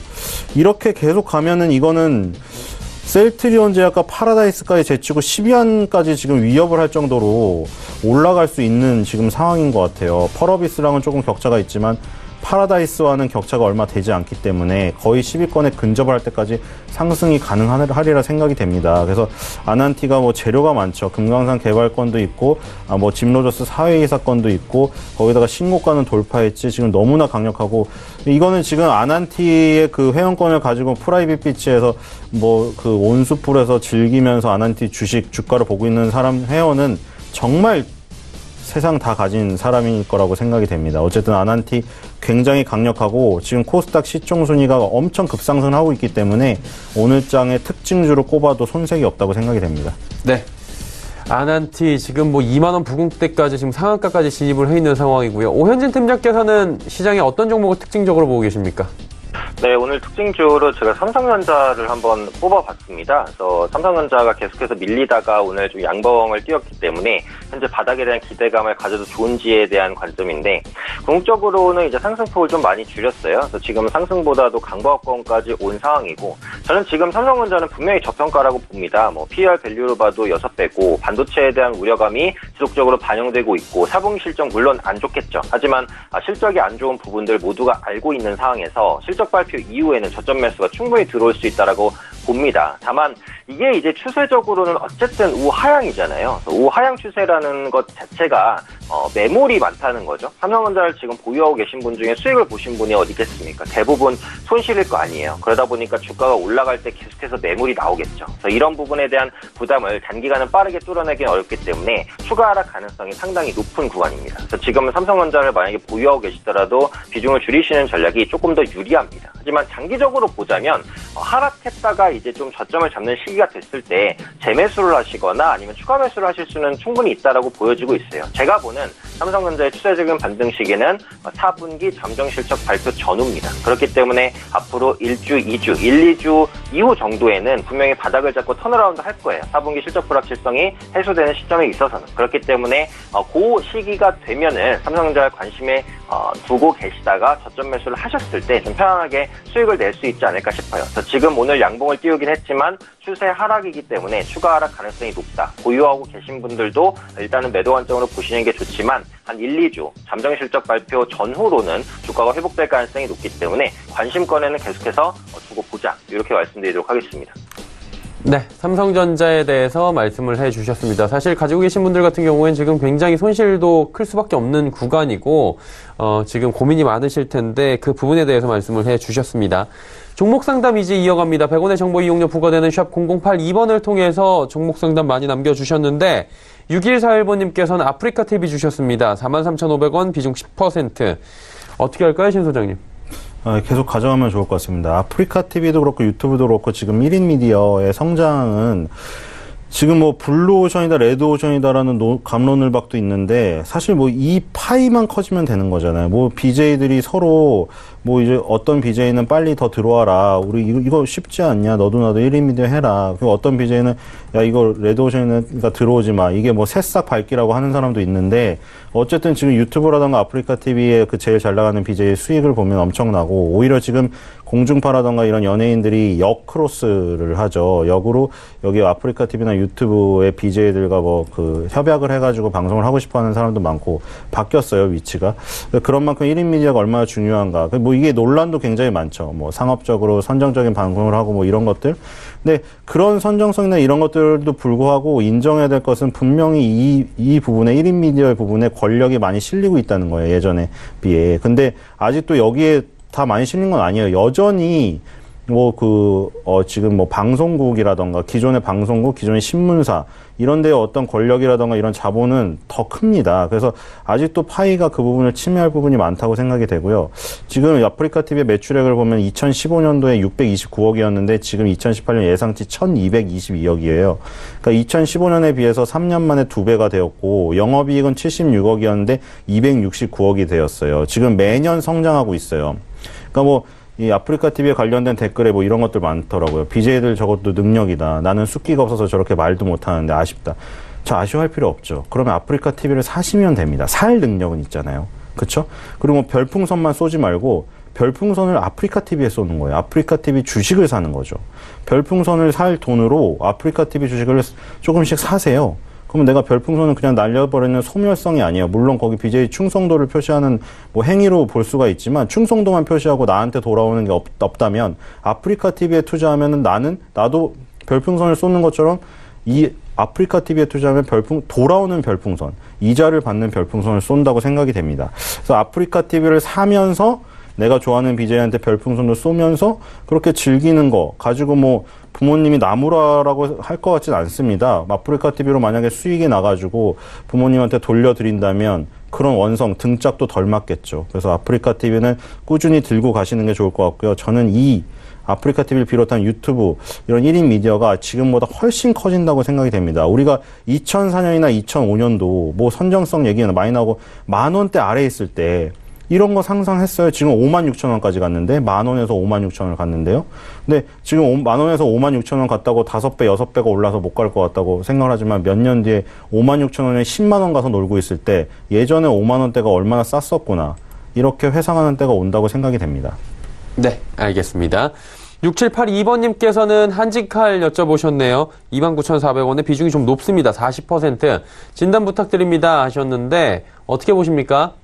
이렇게 계속 가면은 이거는 셀트리온 제약과 파라다이스까지 제치고 10위안까지 지금 위협을 할 정도로 올라갈 수 있는 지금 상황인 것 같아요. 펄어비스랑은 조금 격차가 있지만 파라다이스와는 격차가 얼마 되지 않기 때문에 거의 10위권에 근접을 할 때까지 상승이 가능하리라 생각이 됩니다. 그래서 아난티가 뭐 재료가 많죠. 금강산 개발권도 있고, 뭐 짐 로저스 사회이사건도 있고, 거기다가 신고가는 돌파했지. 지금 너무나 강력하고, 이거는 지금 아난티의 그 회원권을 가지고 프라이빗 비치에서 뭐 그 온수풀에서 즐기면서 아난티 주가를 보고 있는 회원은 정말 세상 다 가진 사람일 거라고 생각이 됩니다. 어쨌든 아난티 굉장히 강력하고 지금 코스닥 시총 순위가 엄청 급상승하고 있기 때문에 오늘 장의 특징주로 꼽아도 손색이 없다고 생각이 됩니다. 네. 아난티 지금 뭐 2만 원 부근대까지 지금 상한가까지 진입을 해 있는 상황이고요. 오현진 팀장께서는 시장에 어떤 종목을 특징적으로 보고 계십니까? 네, 오늘 특징주로 제가 삼성전자를 한번 뽑아봤습니다. 그래서 삼성전자가 계속해서 밀리다가 오늘 좀 양봉을 띄웠기 때문에 현재 바닥에 대한 기대감을 가져도 좋은지에 대한 관점인데, 궁극적으로는 이제 상승폭을 좀 많이 줄였어요. 그래서 지금 상승보다도 강보합권까지 온 상황이고, 저는 지금 삼성전자는 분명히 저평가라고 봅니다. 뭐 PER 밸류로 봐도 6배고, 반도체에 대한 우려감이 지속적으로 반영되고 있고, 4분기 실적 물론 안 좋겠죠. 하지만 실적이 안 좋은 부분들 모두가 알고 있는 상황에서 실적 발표 이후에는 저점 매수가 충분히 들어올 수 있다라고 봅니다. 다만 이게 이제 추세적으로는 어쨌든 우하향이잖아요. 우하향 추세라는 것 자체가 매물이 많다는 거죠. 삼성전자를 지금 보유하고 계신 분 중에 수익을 보신 분이 어디 있겠습니까? 대부분 손실일 거 아니에요. 그러다 보니까 주가가 올라갈 때 계속해서 매물이 나오겠죠. 그래서 이런 부분에 대한 부담을 단기간은 빠르게 뚫어내기는 어렵기 때문에 추가 하락 가능성이 상당히 높은 구간입니다. 그래서 지금은 삼성전자를 만약에 보유하고 계시더라도 비중을 줄이시는 전략이 조금 더 유리합니다. 하지만 장기적으로 보자면 하락했다가 이제 좀 저점을 잡는 시기가 됐을 때 재매수를 하시거나 아니면 추가 매수를 하실 수는 충분히 있다라고 보여지고 있어요. 제가 보는 삼성전자의 투자자금 반등 시기는 4분기 잠정실적 발표 전후입니다. 그렇기 때문에 앞으로 1주, 2주, 1, 2주 이후 정도에는 분명히 바닥을 잡고 턴어라운드 할 거예요. 4분기 실적 불확실성이 해소되는 시점에 있어서는. 그렇기 때문에 그 시기가 되면은 삼성전자에 관심에 두고 계시다가 저점 매수를 하셨을 때 좀 편안하게 수익을 낼 수 있지 않을까 싶어요. 그래서 지금 오늘 양봉을 띄우긴 했지만 추세 하락이기 때문에 추가 하락 가능성이 높다. 보유하고 계신 분들도 일단은 매도 관점으로 보시는 게 좋지만 한 1, 2주 잠정 실적 발표 전후로는 주가가 회복될 가능성이 높기 때문에 관심권에는 계속해서 두고 보자. 이렇게 말씀드리도록 하겠습니다. 네, 삼성전자에 대해서 말씀을 해주셨습니다. 사실 가지고 계신 분들 같은 경우에는 지금 굉장히 손실도 클 수밖에 없는 구간이고 지금 고민이 많으실 텐데 그 부분에 대해서 말씀을 해주셨습니다. 종목 상담 이제 이어갑니다. 100원의 정보 이용료 부과되는 샵 0082번을 통해서 종목 상담 많이 남겨주셨는데 6141번님께서는 아프리카TV 주셨습니다. 43,500원 비중 10%. 어떻게 할까요, 신 소장님? 계속 가져가면 좋을 것 같습니다. 아프리카TV도 그렇고 유튜브도 그렇고 지금 1인 미디어의 성장은 지금 뭐 블루오션이다 레드오션이다라는 갑론을박도 있는데 사실 뭐 이 파이만 커지면 되는 거잖아요. 뭐 BJ들이 서로 뭐 이제 어떤 BJ는 빨리 더 들어와라. 우리 이거 쉽지 않냐. 너도 나도 1인 미디어 해라. 그리고 어떤 BJ는 야 이거 레드오션이니까 들어오지 마. 이게 뭐 새싹 밟기라고 하는 사람도 있는데 어쨌든 지금 유튜브라던가 아프리카TV의 그 제일 잘 나가는 BJ의 수익을 보면 엄청나고 오히려 지금 공중파라던가 이런 연예인들이 역크로스를 하죠. 역으로 여기 아프리카TV나 유튜브의 BJ들과 뭐 그 협약을 해가지고 방송을 하고 싶어 하는 사람도 많고 바뀌었어요, 위치가. 그런 만큼 1인 미디어가 얼마나 중요한가. 뭐 이게 논란도 굉장히 많죠. 뭐 상업적으로 선정적인 방송을 하고 뭐 이런 것들. 근데 그런 선정성이나 이런 것들도 불구하고 인정해야 될 것은 분명히 이 부분에 1인 미디어의 부분에 권력이 많이 실리고 있다는 거예요. 예전에 비해. 근데 아직도 여기에 다 많이 실린 건 아니에요. 여전히 지금 뭐 방송국이라던가 기존의 방송국, 기존의 신문사 이런 데의 어떤 권력이라던가 이런 자본은 더 큽니다. 그래서 아직도 파이가 그 부분을 침해할 부분이 많다고 생각이 되고요. 지금 아프리카TV의 매출액을 보면 2015년도에 629억이었는데 지금 2018년 예상치 1222억이에요. 그러니까 2015년에 비해서 3년 만에 2배가 되었고 영업이익은 76억이었는데 269억이 되었어요. 지금 매년 성장하고 있어요. 그러니까 이 아프리카TV에 관련된 댓글에 뭐 이런 것들 많더라고요. BJ들 저것도 능력이다. 나는 숫기가 없어서 저렇게 말도 못하는데 아쉽다. 저 아쉬워할 필요 없죠. 그러면 아프리카TV를 사시면 됩니다. 살 능력은 있잖아요. 그쵸? 그리고 뭐 별풍선만 쏘지 말고 별풍선을 아프리카TV에 쏘는 거예요. 아프리카TV 주식을 사는 거죠. 별풍선을 살 돈으로 아프리카TV 주식을 조금씩 사세요. 그러면 내가 별풍선을 그냥 날려버리는 소멸성이 아니에요. 물론 거기 BJ 충성도를 표시하는 뭐 행위로 볼 수가 있지만 충성도만 표시하고 나한테 돌아오는 게 없다면 아프리카TV에 투자하면은 나도 별풍선을 쏘는 것처럼 이 아프리카TV에 투자하면 돌아오는 별풍선, 이자를 받는 별풍선을 쏜다고 생각이 됩니다. 그래서 아프리카TV를 사면서 내가 좋아하는 BJ한테 별풍선도 쏘면서 그렇게 즐기는 거 가지고 뭐 부모님이 나무라라고 할 것 같진 않습니다. 아프리카TV로 만약에 수익이 나가지고 부모님한테 돌려드린다면 그런 원성, 등짝도 덜 맞겠죠. 그래서 아프리카TV는 꾸준히 들고 가시는 게 좋을 것 같고요. 저는 이 아프리카TV를 비롯한 유튜브 이런 1인 미디어가 지금보다 훨씬 커진다고 생각이 됩니다. 우리가 2004년이나 2005년도 뭐 선정성 얘기는 많이 나오고 10,000원대 아래에 있을 때 이런 거 상상했어요. 지금 56,000원까지 갔는데 10,000원에서 56,000원을 갔는데요. 근데 지금 10,000원에서 56,000원 갔다고 5배, 6배가 올라서 못 갈 것 같다고 생각을 하지만 몇 년 뒤에 56,000원에 10만원 가서 놀고 있을 때 예전에 5만원대가 얼마나 쌌었구나. 이렇게 회상하는 때가 온다고 생각이 됩니다. 네, 알겠습니다. 6782번님께서는 한직칼 여쭤보셨네요. 29,400원의 비중이 좀 높습니다. 40%. 진단 부탁드립니다 하셨는데 어떻게 보십니까?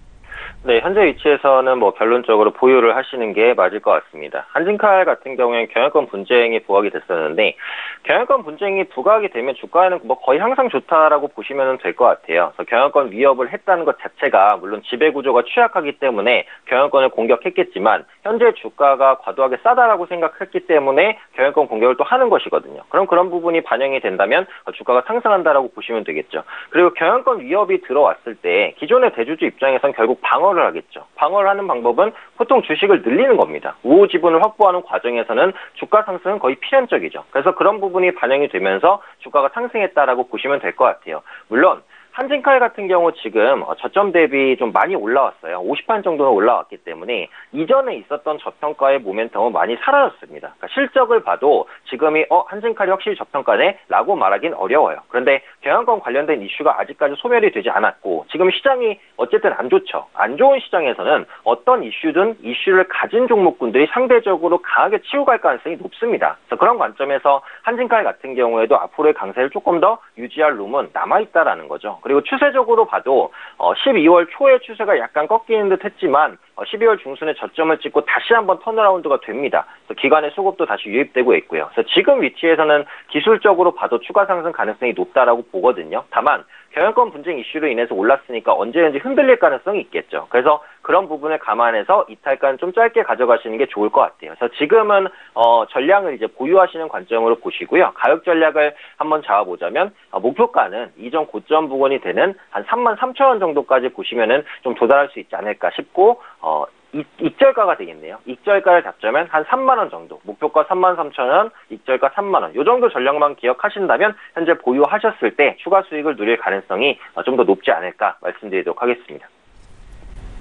네, 현재 위치에서는 결론적으로 보유를 하시는 게 맞을 것 같습니다. 한진칼 같은 경우에는 경영권 분쟁이 부각이 됐었는데, 경영권 분쟁이 부각이 되면 주가는 거의 항상 좋다라고 보시면 될 것 같아요. 그래서 경영권 위협을 했다는 것 자체가 물론 지배구조가 취약하기 때문에 경영권을 공격했겠지만, 현재 주가가 과도하게 싸다라고 생각했기 때문에 경영권 공격을 또 하는 것이거든요. 그럼 그런 부분이 반영이 된다면 주가가 상승한다라고 보시면 되겠죠. 그리고 경영권 위협이 들어왔을 때 기존의 대주주 입장에선 결국 방어를 하겠죠. 방어를 하는 방법은 보통 주식을 늘리는 겁니다. 우호 지분을 확보하는 과정에서는 주가 상승은 거의 필연적이죠. 그래서 그런 부분이 반영이 되면서 주가가 상승했다라고 보시면 될 것 같아요. 물론 한진칼 같은 경우 지금 저점 대비 좀 많이 올라왔어요. 50판 정도는 올라왔기 때문에 이전에 있었던 저평가의 모멘텀은 많이 사라졌습니다. 그러니까 실적을 봐도 지금이 한진칼이 확실히 저평가네? 라고 말하긴 어려워요. 그런데 경영권 관련된 이슈가 아직까지 소멸이 되지 않았고 지금 시장이 어쨌든 안 좋죠. 안 좋은 시장에서는 어떤 이슈든 이슈를 가진 종목군들이 상대적으로 강하게 치고 갈 가능성이 높습니다. 그래서 그런 관점에서 한진칼 같은 경우에도 앞으로의 강세를 조금 더 유지할 룸은 남아있다라는 거죠. 그리고 추세적으로 봐도 12월 초의 추세가 약간 꺾이는 듯 했지만 12월 중순에 저점을 찍고 다시 한번 턴어라운드가 됩니다. 그래서 기관의 수급도 다시 유입되고 있고요. 그래서 지금 위치에서는 기술적으로 봐도 추가 상승 가능성이 높다라고 보거든요. 다만 경영권 분쟁 이슈로 인해서 올랐으니까 언제든지 흔들릴 가능성이 있겠죠. 그래서 그런 부분을 감안해서 이탈가는 좀 짧게 가져가시는 게 좋을 것 같아요. 그래서 지금은 전량을 이제 보유하시는 관점으로 보시고요. 가격 전략을 한번 잡아보자면 목표가는 이전 고점 부근이 되는 한 33,000원 정도까지 보시면은 좀 도달할 수 있지 않을까 싶고 익절가가 되겠네요. 익절가를 잡자면 한 3만 원 정도. 목표가 33,000원, 익절가 3만 원. 이 정도 전략만 기억하신다면 현재 보유하셨을 때 추가 수익을 누릴 가능성이 좀 더 높지 않을까 말씀드리도록 하겠습니다.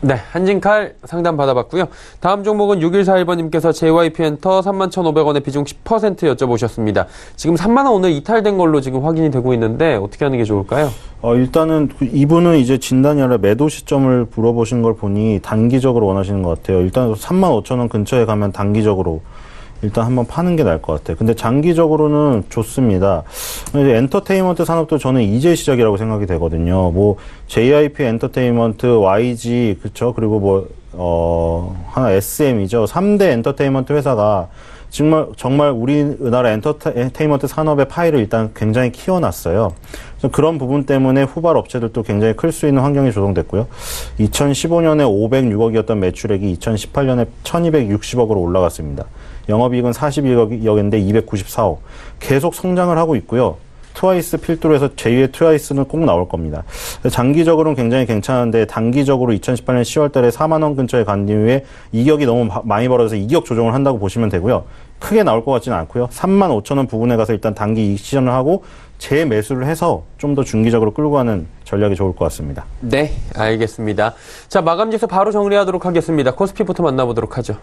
네, 한진칼 상담 받아봤고요. 다음 종목은 6141번님께서 JYP엔터 31,500원에 비중 10% 여쭤보셨습니다. 지금 3만 원 오늘 이탈된 걸로 지금 확인이 되고 있는데 어떻게 하는 게 좋을까요? 일단은 이분은 이제 진단이 아니라 매도 시점을 물어보신 걸 보니 단기적으로 원하시는 것 같아요. 일단 35,000원 근처에 가면 단기적으로 일단 한번 파는 게 나을 것 같아요. 근데 장기적으로는 좋습니다. 이제 엔터테인먼트 산업도 저는 이제 시작이라고 생각이 되거든요. JYP 엔터테인먼트, YG, 그쵸? 그리고 하나 SM이죠. 3대 엔터테인먼트 회사가 정말 우리나라 엔터테인먼트 산업의 파이를 일단 굉장히 키워놨어요. 그래서 그런 부분 때문에 후발 업체들도 굉장히 클 수 있는 환경이 조성됐고요. 2015년에 506억이었던 매출액이 2018년에 1260억으로 올라갔습니다. 영업이익은 41억인데 294억. 계속 성장을 하고 있고요. 트와이스 필두로 해서 제2의 트와이스는 꼭 나올 겁니다. 장기적으로는 굉장히 괜찮은데 단기적으로 2018년 10월 달에 4만 원 근처에 간 이후에 이격이 너무 많이 벌어져서 이격 조정을 한다고 보시면 되고요. 크게 나올 것 같지는 않고요. 3만 5천 원 부분에 가서 일단 단기 이익 시전을 하고 재매수를 해서 좀 더 중기적으로 끌고 가는 전략이 좋을 것 같습니다. 네, 알겠습니다. 자, 마감지수 바로 정리하도록 하겠습니다. 코스피부터 만나보도록 하죠.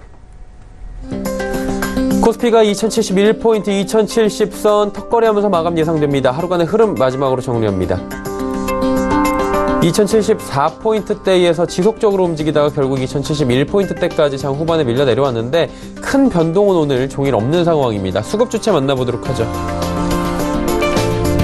코스피가 2071포인트, 2070선 턱걸이하면서 마감 예상됩니다. 하루간의 흐름 마지막으로 정리합니다. 2074포인트대에서 지속적으로 움직이다가 결국 2071포인트대까지 장 후반에 밀려 내려왔는데 큰 변동은 오늘 종일 없는 상황입니다. 수급 주체 만나보도록 하죠.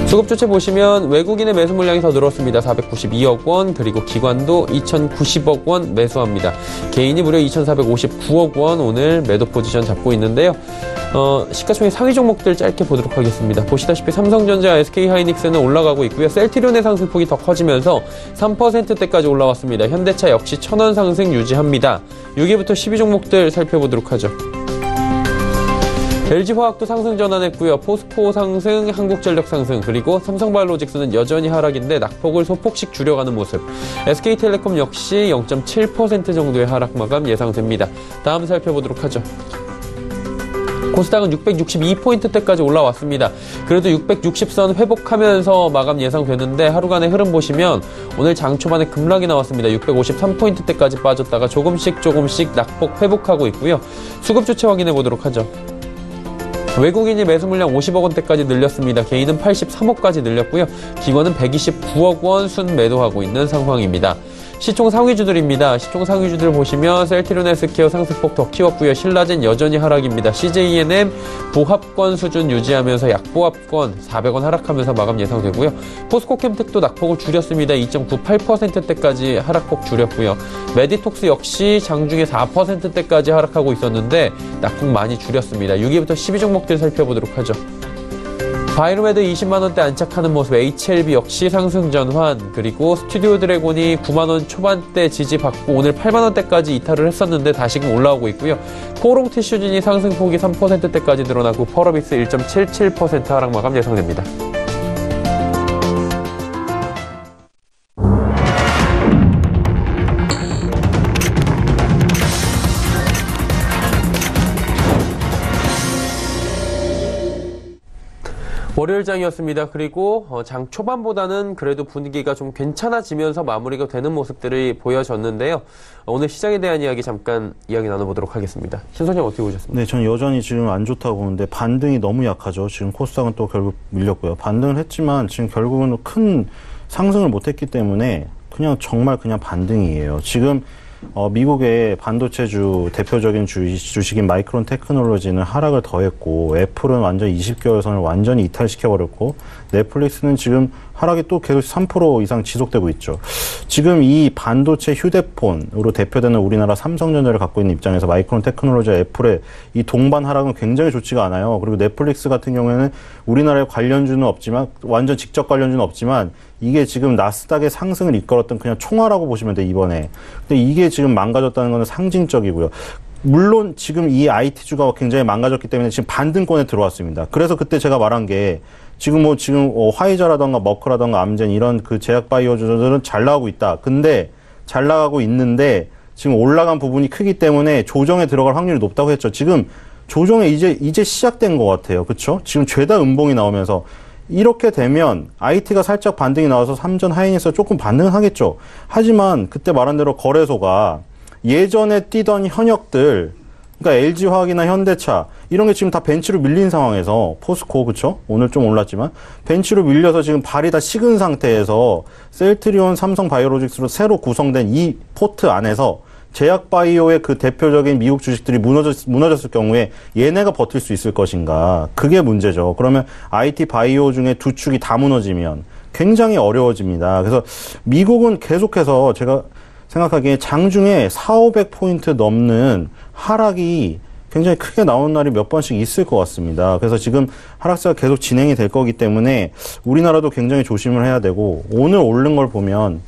수급 주체 보시면 외국인의 매수 물량이 더 늘었습니다. 492억 원, 그리고 기관도 2,090억 원 매수합니다. 개인이 무려 2,459억 원 오늘 매도 포지션 잡고 있는데요. 시가총액 상위 종목들 짧게 보도록 하겠습니다. 보시다시피 삼성전자, SK하이닉스는 올라가고 있고요. 셀트리온의 상승폭이 더 커지면서 3%대까지 올라왔습니다. 현대차 역시 1,000원 상승 유지합니다. 6위부터 10위 종목들 살펴보도록 하죠. LG화학도 상승 전환했고요. 포스코 상승, 한국전력 상승, 그리고 삼성바이오로직스는 여전히 하락인데 낙폭을 소폭씩 줄여가는 모습. SK텔레콤 역시 0.7% 정도의 하락 마감 예상됩니다. 다음 살펴보도록 하죠. 코스닥은 662포인트대까지 올라왔습니다. 그래도 660선 회복하면서 마감 예상되는데 하루간의 흐름 보시면 오늘 장 초반에 급락이 나왔습니다. 653포인트대까지 빠졌다가 조금씩 낙폭 회복하고 있고요. 수급 주체 확인해 보도록 하죠. 외국인이 매수 물량 50억 원대까지 늘렸습니다. 개인은 83억까지 늘렸고요. 기관은 129억 원 순 매도하고 있는 상황입니다. 시총 상위주들입니다. 시총 상위주들 보시면 셀트리온 헬스케어 상승폭 더 키웠고요. 신라젠 여전히 하락입니다. CJENM 보합권 수준 유지하면서 약보합권 400원 하락하면서 마감 예상되고요. 포스코캠텍도 낙폭을 줄였습니다. 2.98%대까지 하락폭 줄였고요. 메디톡스 역시 장중에 4%대까지 하락하고 있었는데 낙폭 많이 줄였습니다. 6위부터 12종목들 살펴보도록 하죠. 바이로메드 20만원대 안착하는 모습, HLB 역시 상승 전환, 그리고 스튜디오 드래곤이 9만원 초반대 지지받고 오늘 8만원대까지 이탈을 했었는데 다시금 올라오고 있고요. 코롱 티슈진이 상승폭이 3%대까지 늘어나고 펄어빅스 1.77% 하락 마감 예상됩니다. 월요일장이었습니다. 그리고 장 초반보다는 그래도 분위기가 좀 괜찮아지면서 마무리가 되는 모습들이 보여졌는데요. 오늘 시장에 대한 이야기 잠깐 이야기 나눠보도록 하겠습니다. 신소님 어떻게 보셨습니까? 네, 저는 여전히 지금 안 좋다고 보는데 반등이 너무 약하죠. 지금 코스닥은 또 결국 밀렸고요. 반등을 했지만 지금 결국은 큰 상승을 못했기 때문에 정말 그냥 반등이에요. 지금 미국의 반도체주 대표적인 주식인 마이크론 테크놀로지는 하락을 더했고, 애플은 완전 20개월 선을 완전히 이탈시켜버렸고, 넷플릭스는 지금 하락이 또 계속 3% 이상 지속되고 있죠. 지금 이 반도체 휴대폰으로 대표되는 우리나라 삼성전자를 갖고 있는 입장에서 마이크론 테크놀로지와 애플의 이 동반 하락은 굉장히 좋지가 않아요. 그리고 넷플릭스 같은 경우에는 우리나라의 관련주는 없지만, 완전 직접 관련주는 없지만, 이게 지금 나스닥의 상승을 이끌었던 그냥 총알라고 보시면 돼, 이번에. 근데 이게 지금 망가졌다는 것은 상징적이고요. 물론 지금 이 IT주가 굉장히 망가졌기 때문에 지금 반등권에 들어왔습니다. 그래서 그때 제가 말한 게 지금 화이자라던가 머크라던가 암젠 이런 그 제약 바이오주들은 잘 나가고 있다. 근데 잘 나가고 있는데 지금 올라간 부분이 크기 때문에 조정에 들어갈 확률이 높다고 했죠. 지금 조정에 이제 시작된 것 같아요. 그렇죠? 지금 죄다 음봉이 나오면서 이렇게 되면 IT가 살짝 반등이 나와서 삼전 하이닉스가 조금 반등은 하겠죠. 하지만 그때 말한 대로 거래소가 예전에 뛰던 현역들, 그러니까 LG화학이나 현대차 이런 게 지금 다 벤치로 밀린 상황에서 포스코, 그쵸? 오늘 좀 올랐지만 벤치로 밀려서 지금 발이 다 식은 상태에서 셀트리온, 삼성바이오로직스로 새로 구성된 이 포트 안에서 제약바이오의 그 대표적인 미국 주식들이 무너졌을 경우에 얘네가 버틸 수 있을 것인가. 그게 문제죠. 그러면 IT 바이오 중에 두 축이 다 무너지면 굉장히 어려워집니다. 그래서 미국은 계속해서 제가 생각하기에 장중에 400-500포인트 넘는 하락이 굉장히 크게 나오는 날이 몇 번씩 있을 것 같습니다. 그래서 지금 하락세가 계속 진행이 될 거기 때문에 우리나라도 굉장히 조심을 해야 되고, 오늘 오른 걸 보면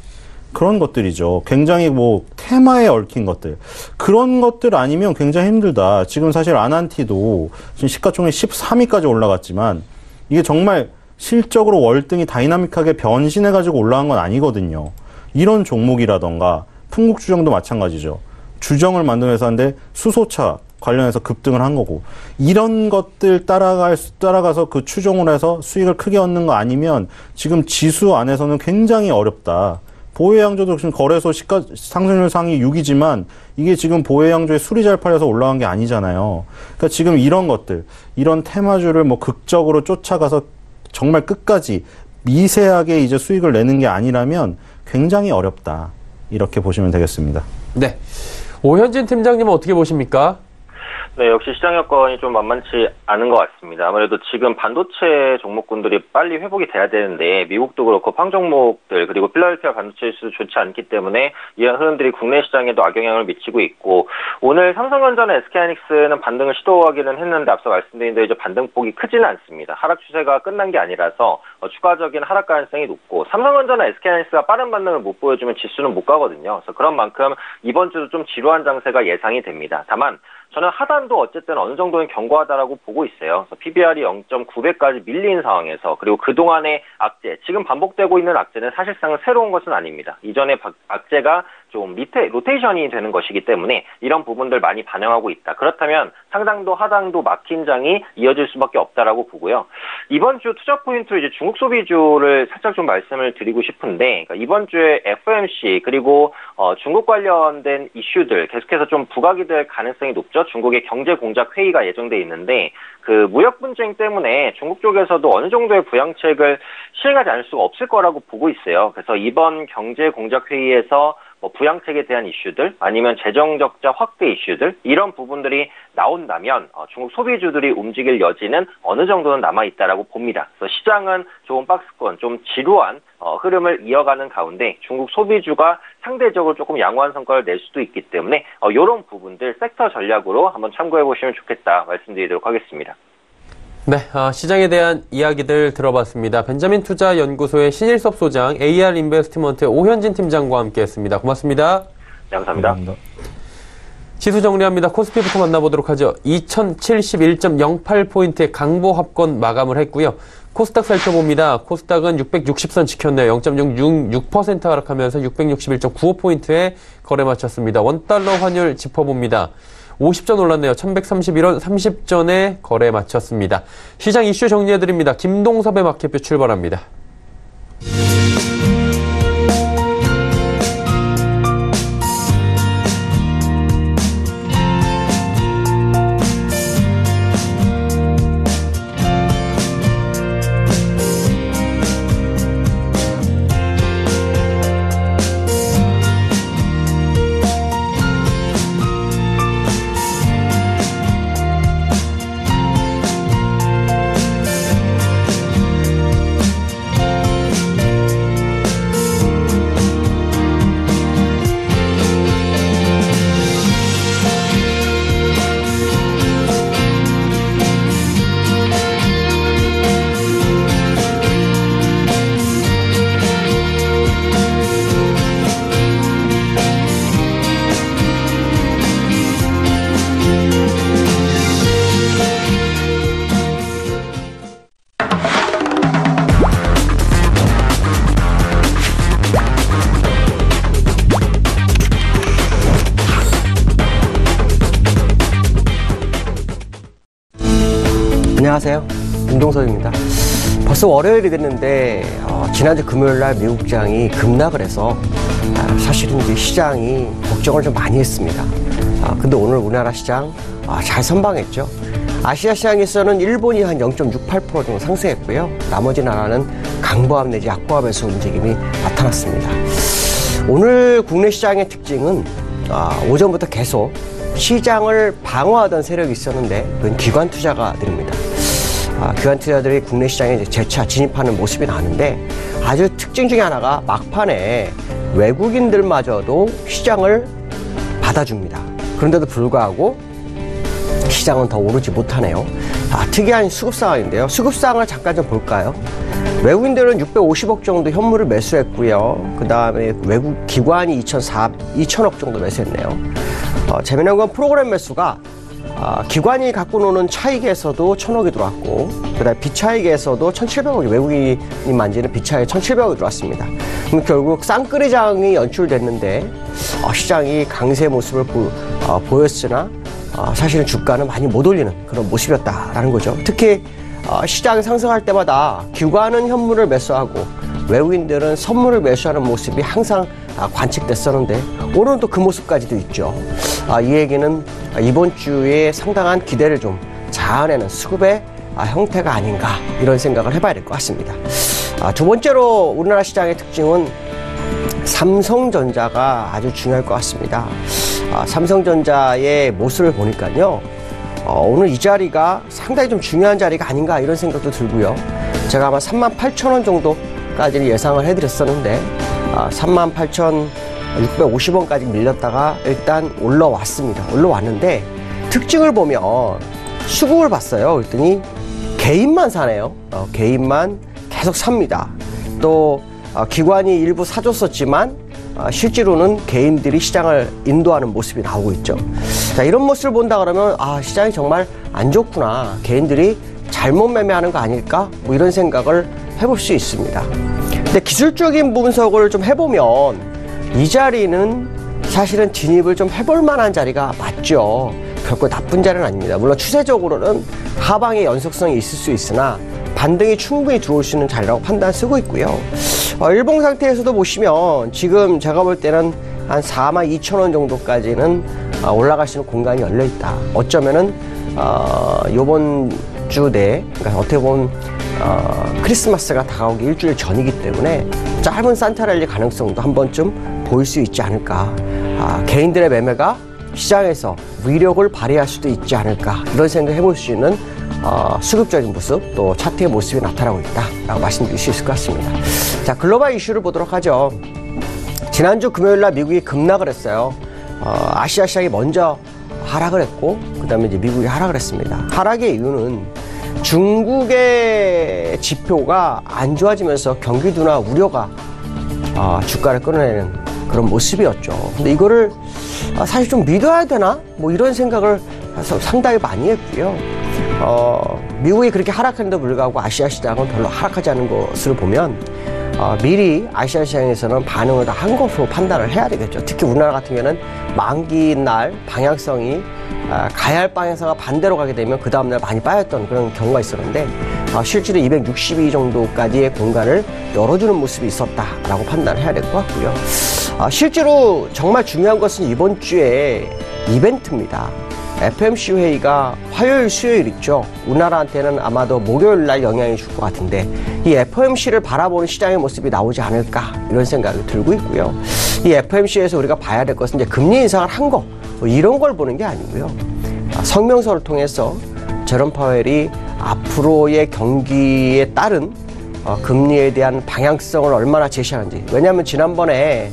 그런 것들이죠. 굉장히 테마에 얽힌 것들. 그런 것들 아니면 굉장히 힘들다. 지금 사실 아난티도 지금 시가총액 13위까지 올라갔지만 이게 정말 실적으로 월등히 다이나믹하게 변신해가지고 올라간 건 아니거든요. 이런 종목이라던가 풍국주정도 마찬가지죠. 주정을 만든 회사인데 수소차 관련해서 급등을 한 거고, 이런 것들 따라가서 그 추종을 해서 수익을 크게 얻는 거 아니면 지금 지수 안에서는 굉장히 어렵다. 보혜양조도 지금 거래소 시가 상승률 상위 6이지만 이게 지금 보혜양조의 술이 잘 팔려서 올라간 게 아니잖아요. 그러니까 지금 이런 것들, 이런 테마주를 극적으로 쫓아가서 정말 끝까지 미세하게 이제 수익을 내는 게 아니라면 굉장히 어렵다. 이렇게 보시면 되겠습니다. 네. 오현진 팀장님은 어떻게 보십니까? 네, 역시 시장 여건이 좀 만만치 않은 것 같습니다. 아무래도 지금 반도체 종목군들이 빨리 회복이 돼야 되는데, 미국도 그렇고 팡 종목들, 그리고 필라델피아 반도체 지수 좋지 않기 때문에 이런 흐름들이 국내 시장에도 악영향을 미치고 있고, 오늘 삼성전자나 SK하이닉스는 반등을 시도하기는 했는데 앞서 말씀드린 대로 이제 반등폭이 크지는 않습니다. 하락 추세가 끝난 게 아니라서 추가적인 하락 가능성이 높고, 삼성전자나 SK하이닉스가 빠른 반등을 못 보여주면 지수는 못 가거든요. 그래서 그런 만큼 이번 주도 좀 지루한 장세가 예상이 됩니다. 다만 저는 하단도 어쨌든 어느 정도는 견고하다라고 보고 있어요. 그래서 PBR이 0.9배까지 밀린 상황에서, 그리고 그동안의 악재, 지금 반복되고 있는 악재는 사실상 새로운 것은 아닙니다. 이전의 악재가 좀 로테이션이 되는 것이기 때문에 이런 부분들 많이 반영하고 있다. 그렇다면 상당도 하단도 막힌 장이 이어질 수밖에 없다라고 보고요. 이번 주 투자 포인트로 이제 중국 소비주를 살짝 좀 말씀을 드리고 싶은데, 그러니까 이번 주에 FOMC 그리고 중국 관련된 이슈들 계속해서 좀 부각이 될 가능성이 높죠. 중국의 경제 공작 회의가 예정돼 있는데, 그 무역 분쟁 때문에 중국 쪽에서도 어느 정도의 부양책을 시행하지 않을 수가 없을 거라고 보고 있어요. 그래서 이번 경제 공작 회의에서 뭐 부양책에 대한 이슈들 아니면 재정적자 확대 이슈들 이런 부분들이 나온다면 중국 소비주들이 움직일 여지는 어느 정도는 남아있다라고 봅니다. 그래서 시장은 좋은 박스권, 좀 지루한 흐름을 이어가는 가운데 중국 소비주가 상대적으로 조금 양호한 성과를 낼 수도 있기 때문에 이런 부분들 섹터 전략으로 한번 참고해 보시면 좋겠다 말씀드리도록 하겠습니다. 네, 시장에 대한 이야기들 들어봤습니다. 벤자민 투자연구소의 신일섭 소장, AR 인베스트먼트의 오현진 팀장과 함께했습니다. 고맙습니다. 네, 감사합니다. 지수 정리합니다. 코스피부터 만나보도록 하죠. 2071.08포인트의 강보 합권 마감을 했고요. 코스닥 살펴봅니다. 코스닥은 660선 지켰네요. 0.66% 하락하면서 661.95포인트에 거래 마쳤습니다. 원달러 환율 짚어봅니다. 50전 올랐네요. 1131원 30전에 거래 마쳤습니다. 시장 이슈 정리해드립니다. 김동섭의 마켓뷰 출발합니다. 안녕하세요. 김동섭입니다. 벌써 월요일이 됐는데 지난주 금요일날 미국장이 급락을 해서 사실은 이제 시장이 걱정을 좀 많이 했습니다. 근데 오늘 우리나라 시장 잘 선방했죠. 아시아 시장에서는 일본이 한 0.68% 정도 상승했고요. 나머지 나라는 강보합 내지 약보합에서 움직임이 나타났습니다. 오늘 국내 시장의 특징은 오전부터 계속 시장을 방어하던 세력이 있었는데 그건 기관 투자가들입니다. 기관 투자들이 국내 시장에 재차 진입하는 모습이 나는데 아주 특징 중에 하나가 막판에 외국인들마저도 시장을 받아줍니다. 그런데도 불구하고 시장은 더 오르지 못하네요. 특이한 수급 상황인데요. 수급 상황을 잠깐 좀 볼까요? 외국인들은 650억 정도 현물을 매수했고요. 그 다음에 외국 기관이 2천억 정도 매수했네요. 재미난 건 프로그램 매수가 기관이 갖고 노는 차익에서도 1,000억이 들어왔고 그다음에 비차익에서도 1,700억이 외국인이 만지는 비차익 1,700억이 들어왔습니다. 그럼 결국 쌍끌이장이 연출됐는데 시장이 강세 모습을 보였으나 사실은 주가는 많이 못 올리는 그런 모습이었다라는 거죠. 특히 시장이 상승할 때마다 기관은 현물을 매수하고 외국인들은 선물을 매수하는 모습이 항상 관측됐었는데 오늘은 또 그 모습까지도 있죠. 이 얘기는 이번 주에 상당한 기대를 좀 자아내는 수급의 형태가 아닌가 이런 생각을 해봐야 될 것 같습니다. 두 번째로 우리나라 시장의 특징은 삼성전자가 아주 중요할 것 같습니다. 삼성전자의 모습을 보니까요. 오늘 이 자리가 상당히 좀 중요한 자리가 아닌가 이런 생각도 들고요. 제가 아마 38,000원 정도까지는 예상을 해드렸었는데 38,650원까지 밀렸다가 일단 올라왔습니다. 올라왔는데 특징을 보면 수급을 봤어요. 그랬더니 개인만 사네요. 개인만 계속 삽니다. 또 기관이 일부 사줬었지만 실제로는 개인들이 시장을 인도하는 모습이 나오고 있죠. 자, 이런 모습을 본다 그러면 시장이 정말 안 좋구나. 개인들이 잘못 매매하는 거 아닐까? 뭐 이런 생각을 해볼 수 있습니다. 근데 기술적인 분석을 좀 해보면 이 자리는 사실은 진입을 좀 해볼 만한 자리가 맞죠. 결코 나쁜 자리는 아닙니다. 물론 추세적으로는 하방의 연속성이 있을 수 있으나 반등이 충분히 들어올 수 있는 자리라고 판단 쓰고 있고요. 일봉 상태에서도 보시면 지금 제가 볼 때는 한 42,000원 정도까지는 올라갈 수 있는 공간이 열려 있다. 어쩌면은 요번 주 내에 그러니까 어떻게 보면 크리스마스가 다가오기 일주일 전이기 때문에 짧은 산타랠리 가능성도 한 번쯤 보일 수 있지 않을까. 개인들의 매매가 시장에서 위력을 발휘할 수도 있지 않을까. 이런 생각을 해볼 수 있는 수급적인 모습, 또 차트의 모습이 나타나고 있다라고 말씀드릴 수 있을 것 같습니다. 자, 글로벌 이슈를 보도록 하죠. 지난주 금요일 날 미국이 급락을 했어요. 아시아 시장이 먼저 하락을 했고, 그 다음에 이제 미국이 하락을 했습니다. 하락의 이유는 중국의 지표가 안 좋아지면서 경기 둔화 우려가 주가를 끌어내는 그런 모습이었죠. 근데 이거를 사실 좀 믿어야 되나? 뭐 이런 생각을 상당히 많이 했고요. 미국이 그렇게 하락했는데도 불구하고 아시아 시장은 별로 하락하지 않은 것을 보면 미리 아시아 시장에서는 반응을 다 한 것으로 판단을 해야 되겠죠. 특히 우리나라 같은 경우에는 만기 날 방향성이 가야 할 방향성과 반대로 가게 되면 그 다음날 많이 빠졌던 그런 경우가 있었는데 실제로 262 정도까지의 공간을 열어주는 모습이 있었다라고 판단을 해야 될 것 같고요. 실제로 정말 중요한 것은 이번 주에 이벤트입니다. FOMC 회의가 화요일, 수요일 있죠. 우리나라한테는 아마도 목요일 날 영향이 줄 것 같은데 이 FOMC를 바라보는 시장의 모습이 나오지 않을까 이런 생각이 들고 있고요. 이 FOMC에서 우리가 봐야 될 것은 이제 금리 인상을 한 거 이런 걸 보는 게 아니고요. 성명서를 통해서 제롬 파웰이 앞으로의 경기에 따른 금리에 대한 방향성을 얼마나 제시하는지. 왜냐하면 지난번에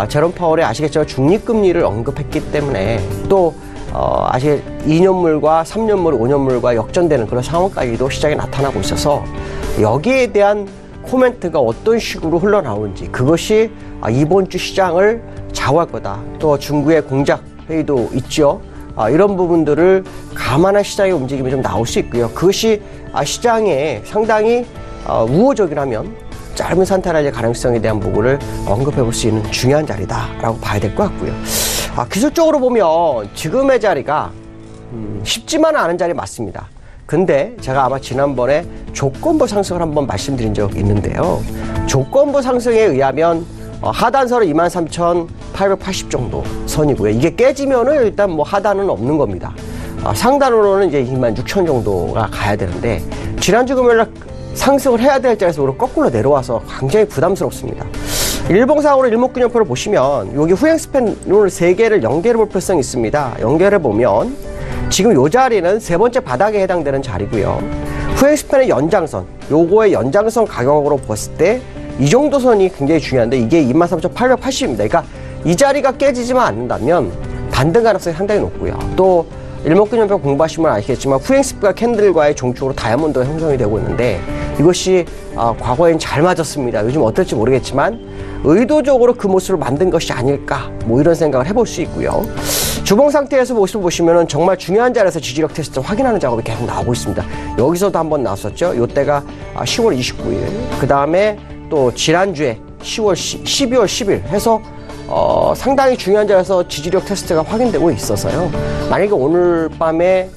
제롬 파웰이 아시겠지만 중립금리를 언급했기 때문에 또 아직 2년물과 3년물, 5년물과 역전되는 그런 상황까지도 시장에 나타나고 있어서 여기에 대한 코멘트가 어떤 식으로 흘러나오는지 그것이 이번 주 시장을 좌우할 거다. 또 중국의 공작 회의도 있죠. 이런 부분들을 감안한 시장의 움직임이 좀 나올 수 있고요. 그것이 시장에 상당히 우호적이라면 짧은 산타라의 가능성에 대한 부분을 언급해 볼 수 있는 중요한 자리다라고 봐야 될 것 같고요. 기술적으로 보면 지금의 자리가 쉽지만은 않은 자리 맞습니다. 근데 제가 아마 지난번에 조건부 상승을 한번 말씀드린 적이 있는데요. 조건부 상승에 의하면 하단선은 23,880 정도 선이고요. 이게 깨지면은 일단 뭐 하단은 없는 겁니다. 상단으로는 이제 26,000 정도가 가야 되는데 지난주 금요일날 상승을 해야 될 자리에서 오히려 거꾸로 내려와서 굉장히 부담스럽습니다. 일봉상으로 일목균형표를 보시면 여기 후행 스팬 룰 3개를 연결해 볼 필요성이 있습니다. 연결해 보면 지금 이 자리는 세 번째 바닥에 해당되는 자리고요. 후행 스팬의 연장선, 요거의 연장선 가격으로 봤을 때 이 정도 선이 굉장히 중요한데 이게 23,880입니다. 그러니까 이 자리가 깨지지만 않는다면 반등 가능성이 상당히 높고요. 또 일목균형표 공부하시면 아시겠지만 후행 스팬과 캔들과의 종축으로 다이아몬드가 형성이 되고 있는데 이것이 과거엔 잘 맞았습니다. 요즘 어떨지 모르겠지만 의도적으로 그 모습을 만든 것이 아닐까 뭐 이런 생각을 해볼 수 있고요. 주봉 상태에서 모습을 보시면은 정말 중요한 자리에서 지지력 테스트를 확인하는 작업이 계속 나오고 있습니다. 여기서도 한번 나왔었죠. 요때가 10월 29일 그 다음에 또 지난주에 12월 10일 해서 상당히 중요한 자리에서 지지력 테스트가 확인되고 있어서요. 만약에 오늘 밤에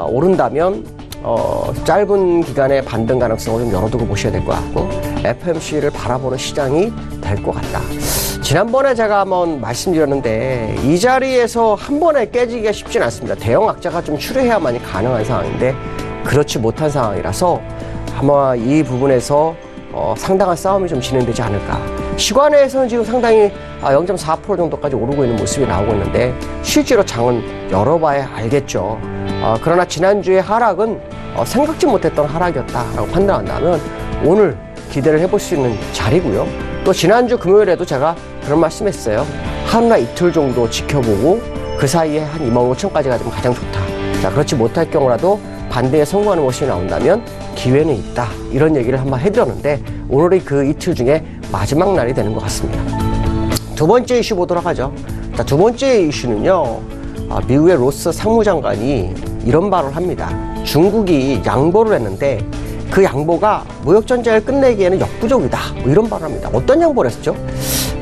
오른다면 짧은 기간의 반등 가능성을 좀 열어두고 보셔야 될 것 같고 FOMC를 바라보는 시장이 될 것 같다. 지난번에 제가 한번 말씀드렸는데 이 자리에서 한 번에 깨지기가 쉽진 않습니다. 대형 악재가 좀 출현해야만이 가능한 상황인데 그렇지 못한 상황이라서 아마 이 부분에서 상당한 싸움이 좀 진행되지 않을까. 시간에서는 지금 상당히 0.4% 정도까지 오르고 있는 모습이 나오고 있는데 실제로 장은 열어봐야 알겠죠. 그러나 지난주의 하락은 생각지 못했던 하락이었다라고 판단한다면 오늘 기대를 해볼 수 있는 자리고요. 또 지난주 금요일에도 제가 그런 말씀했어요. 하루나 이틀 정도 지켜보고 그 사이에 한 25,000까지 가지면 가장 좋다. 자, 그렇지 못할 경우라도 반대에 성공하는 모습이 나온다면 기회는 있다. 이런 얘기를 한번 해드렸는데 오늘이 그 이틀 중에 마지막 날이 되는 것 같습니다. 두 번째 이슈 보도록 하죠. 자, 두 번째 이슈는요. 미국의 로스 상무장관이 이런 발언을 합니다. 중국이 양보를 했는데 그 양보가 무역전쟁을 끝내기에는 역부족이다. 뭐 이런 발언을 합니다. 어떤 양보를 했죠?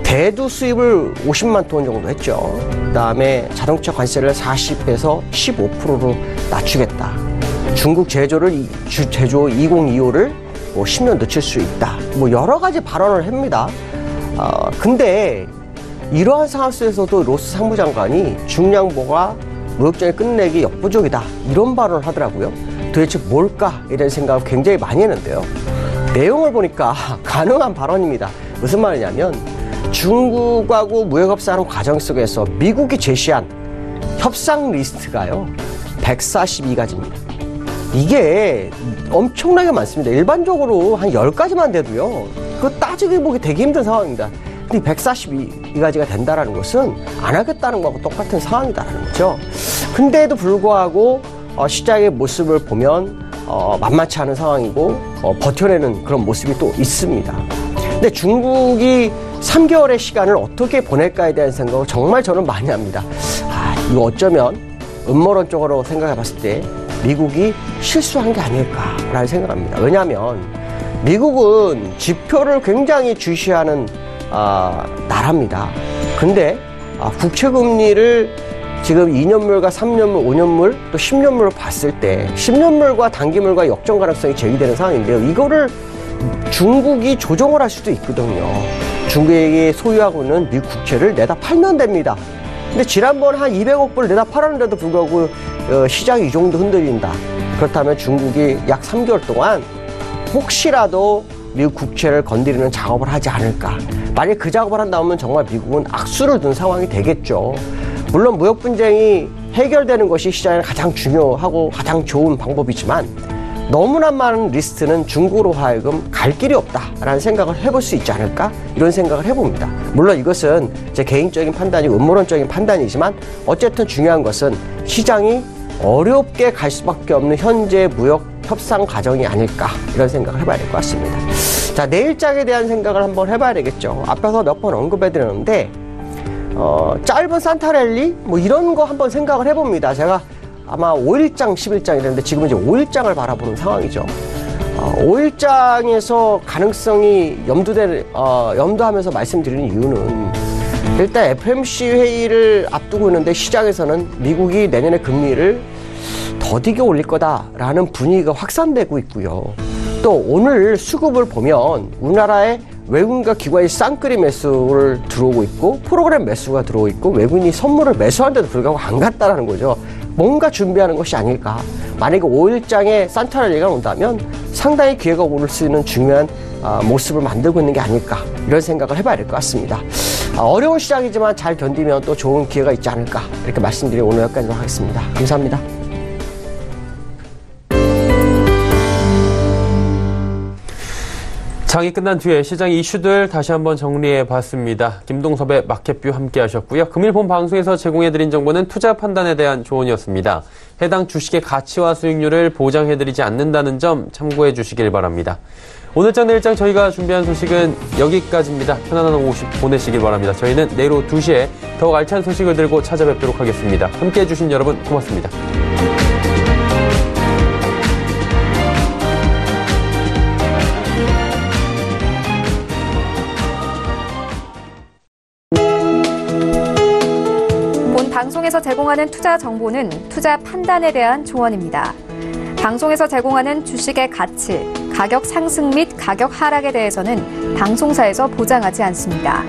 대두 수입을 50만 톤 정도 했죠. 그 다음에 자동차 관세를 40에서 15%로 낮추겠다. 중국 제조 2025를 뭐 10년 늦출 수 있다. 뭐 여러 가지 발언을 합니다. 근데 이러한 상황 속에서도 로스 상무장관이 중량보가 무역전쟁 끝내기 역부족이다. 이런 발언을 하더라고요. 도대체 뭘까? 이런 생각을 굉장히 많이 했는데요. 내용을 보니까 가능한 발언입니다. 무슨 말이냐면 중국하고 무역 협상하는 과정 속에서 미국이 제시한 협상 리스트가요, 142가지입니다. 이게 엄청나게 많습니다. 일반적으로 한 10가지만 돼도요, 그거 따지게 보기 되게 힘든 상황입니다. 근데 142가지가 된다는 것은 안 하겠다는 거하고 똑같은 상황이다라는 거죠. 근데도 불구하고 시장의 모습을 보면 만만치 않은 상황이고 버텨내는 그런 모습이 또 있습니다. 근데 중국이 3개월의 시간을 어떻게 보낼까에 대한 생각을 정말 저는 많이 합니다. 이거 어쩌면 음모론적으로 생각해 봤을 때 미국이 실수한 게 아닐까라는 생각합니다. 왜냐하면 미국은 지표를 굉장히 주시하는 나라입니다. 근데 국채금리를 지금 2년물과 3년물, 5년물, 또 10년물을 봤을 때 10년물과 단기물과 역전 가능성이 제기되는 상황인데요. 이거를 중국이 조정을 할 수도 있거든요. 중국이 소유하고 있는 미국 국채를 내다 팔면 됩니다. 근데 지난번 한 200억 불 내다 팔았는데도 불구하고 시장이 이 정도 흔들린다. 그렇다면 중국이 약 3개월 동안 혹시라도 미국 국채를 건드리는 작업을 하지 않을까. 만약 그 작업을 한다면 정말 미국은 악수를 둔 상황이 되겠죠. 물론 무역 분쟁이 해결되는 것이 시장에 가장 중요하고 가장 좋은 방법이지만 너무나 많은 리스트는 중국으로 하여금 갈 길이 없다라는 생각을 해볼 수 있지 않을까, 이런 생각을 해봅니다. 물론 이것은 제 개인적인 판단이고 음모론적인 판단이지만 어쨌든 중요한 것은 시장이 어렵게 갈 수밖에 없는 현재 무역 협상 과정이 아닐까, 이런 생각을 해봐야 될 것 같습니다. 자, 내일장에 대한 생각을 한번 해봐야 되겠죠. 앞에서 몇 번 언급해드렸는데 짧은 산타랠리 뭐 이런 거 한번 생각을 해봅니다. 제가 아마 5일장, 10일장 이랬는데 지금은 이제 5일장을 바라보는 상황이죠. 5일장에서 가능성이 염두하면서 말씀드리는 이유는 일단 FOMC 회의를 앞두고 있는데 시장에서는 미국이 내년에 금리를 더디게 올릴 거다라는 분위기가 확산되고 있고요. 또 오늘 수급을 보면 우리나라에 외국인과 기관이 쌍끌이 매수를 들어오고 있고 프로그램 매수가 들어오고 있고 외국인이 선물을 매수하는데도 불구하고 안 갔다라는 거죠. 뭔가 준비하는 것이 아닐까. 만약에 5일장에 산타랠리가 온다면 상당히 기회가 오를 수 있는 중요한 모습을 만들고 있는 게 아닐까, 이런 생각을 해봐야 될 것 같습니다. 어려운 시장이지만 잘 견디면 또 좋은 기회가 있지 않을까, 이렇게 말씀드리고 오늘 여기까지 하겠습니다. 감사합니다. 장이 끝난 뒤에 시장 이슈들 다시 한번 정리해 봤습니다. 김동섭의 마켓뷰 함께 하셨고요. 금일 본 방송에서 제공해드린 정보는 투자 판단에 대한 조언이었습니다. 해당 주식의 가치와 수익률을 보장해드리지 않는다는 점 참고해 주시길 바랍니다. 오늘장 내일장 저희가 준비한 소식은 여기까지입니다. 편안한 오후 보내시길 바랍니다. 저희는 내일 오후 2시에 더욱 알찬 소식을 들고 찾아뵙도록 하겠습니다. 함께해 주신 여러분 고맙습니다. 방송에서 제공하는 투자 정보는 투자 판단에 대한 조언입니다. 방송에서 제공하는 주식의 가치, 가격 상승 및 가격 하락에 대해서는 방송사에서 보장하지 않습니다.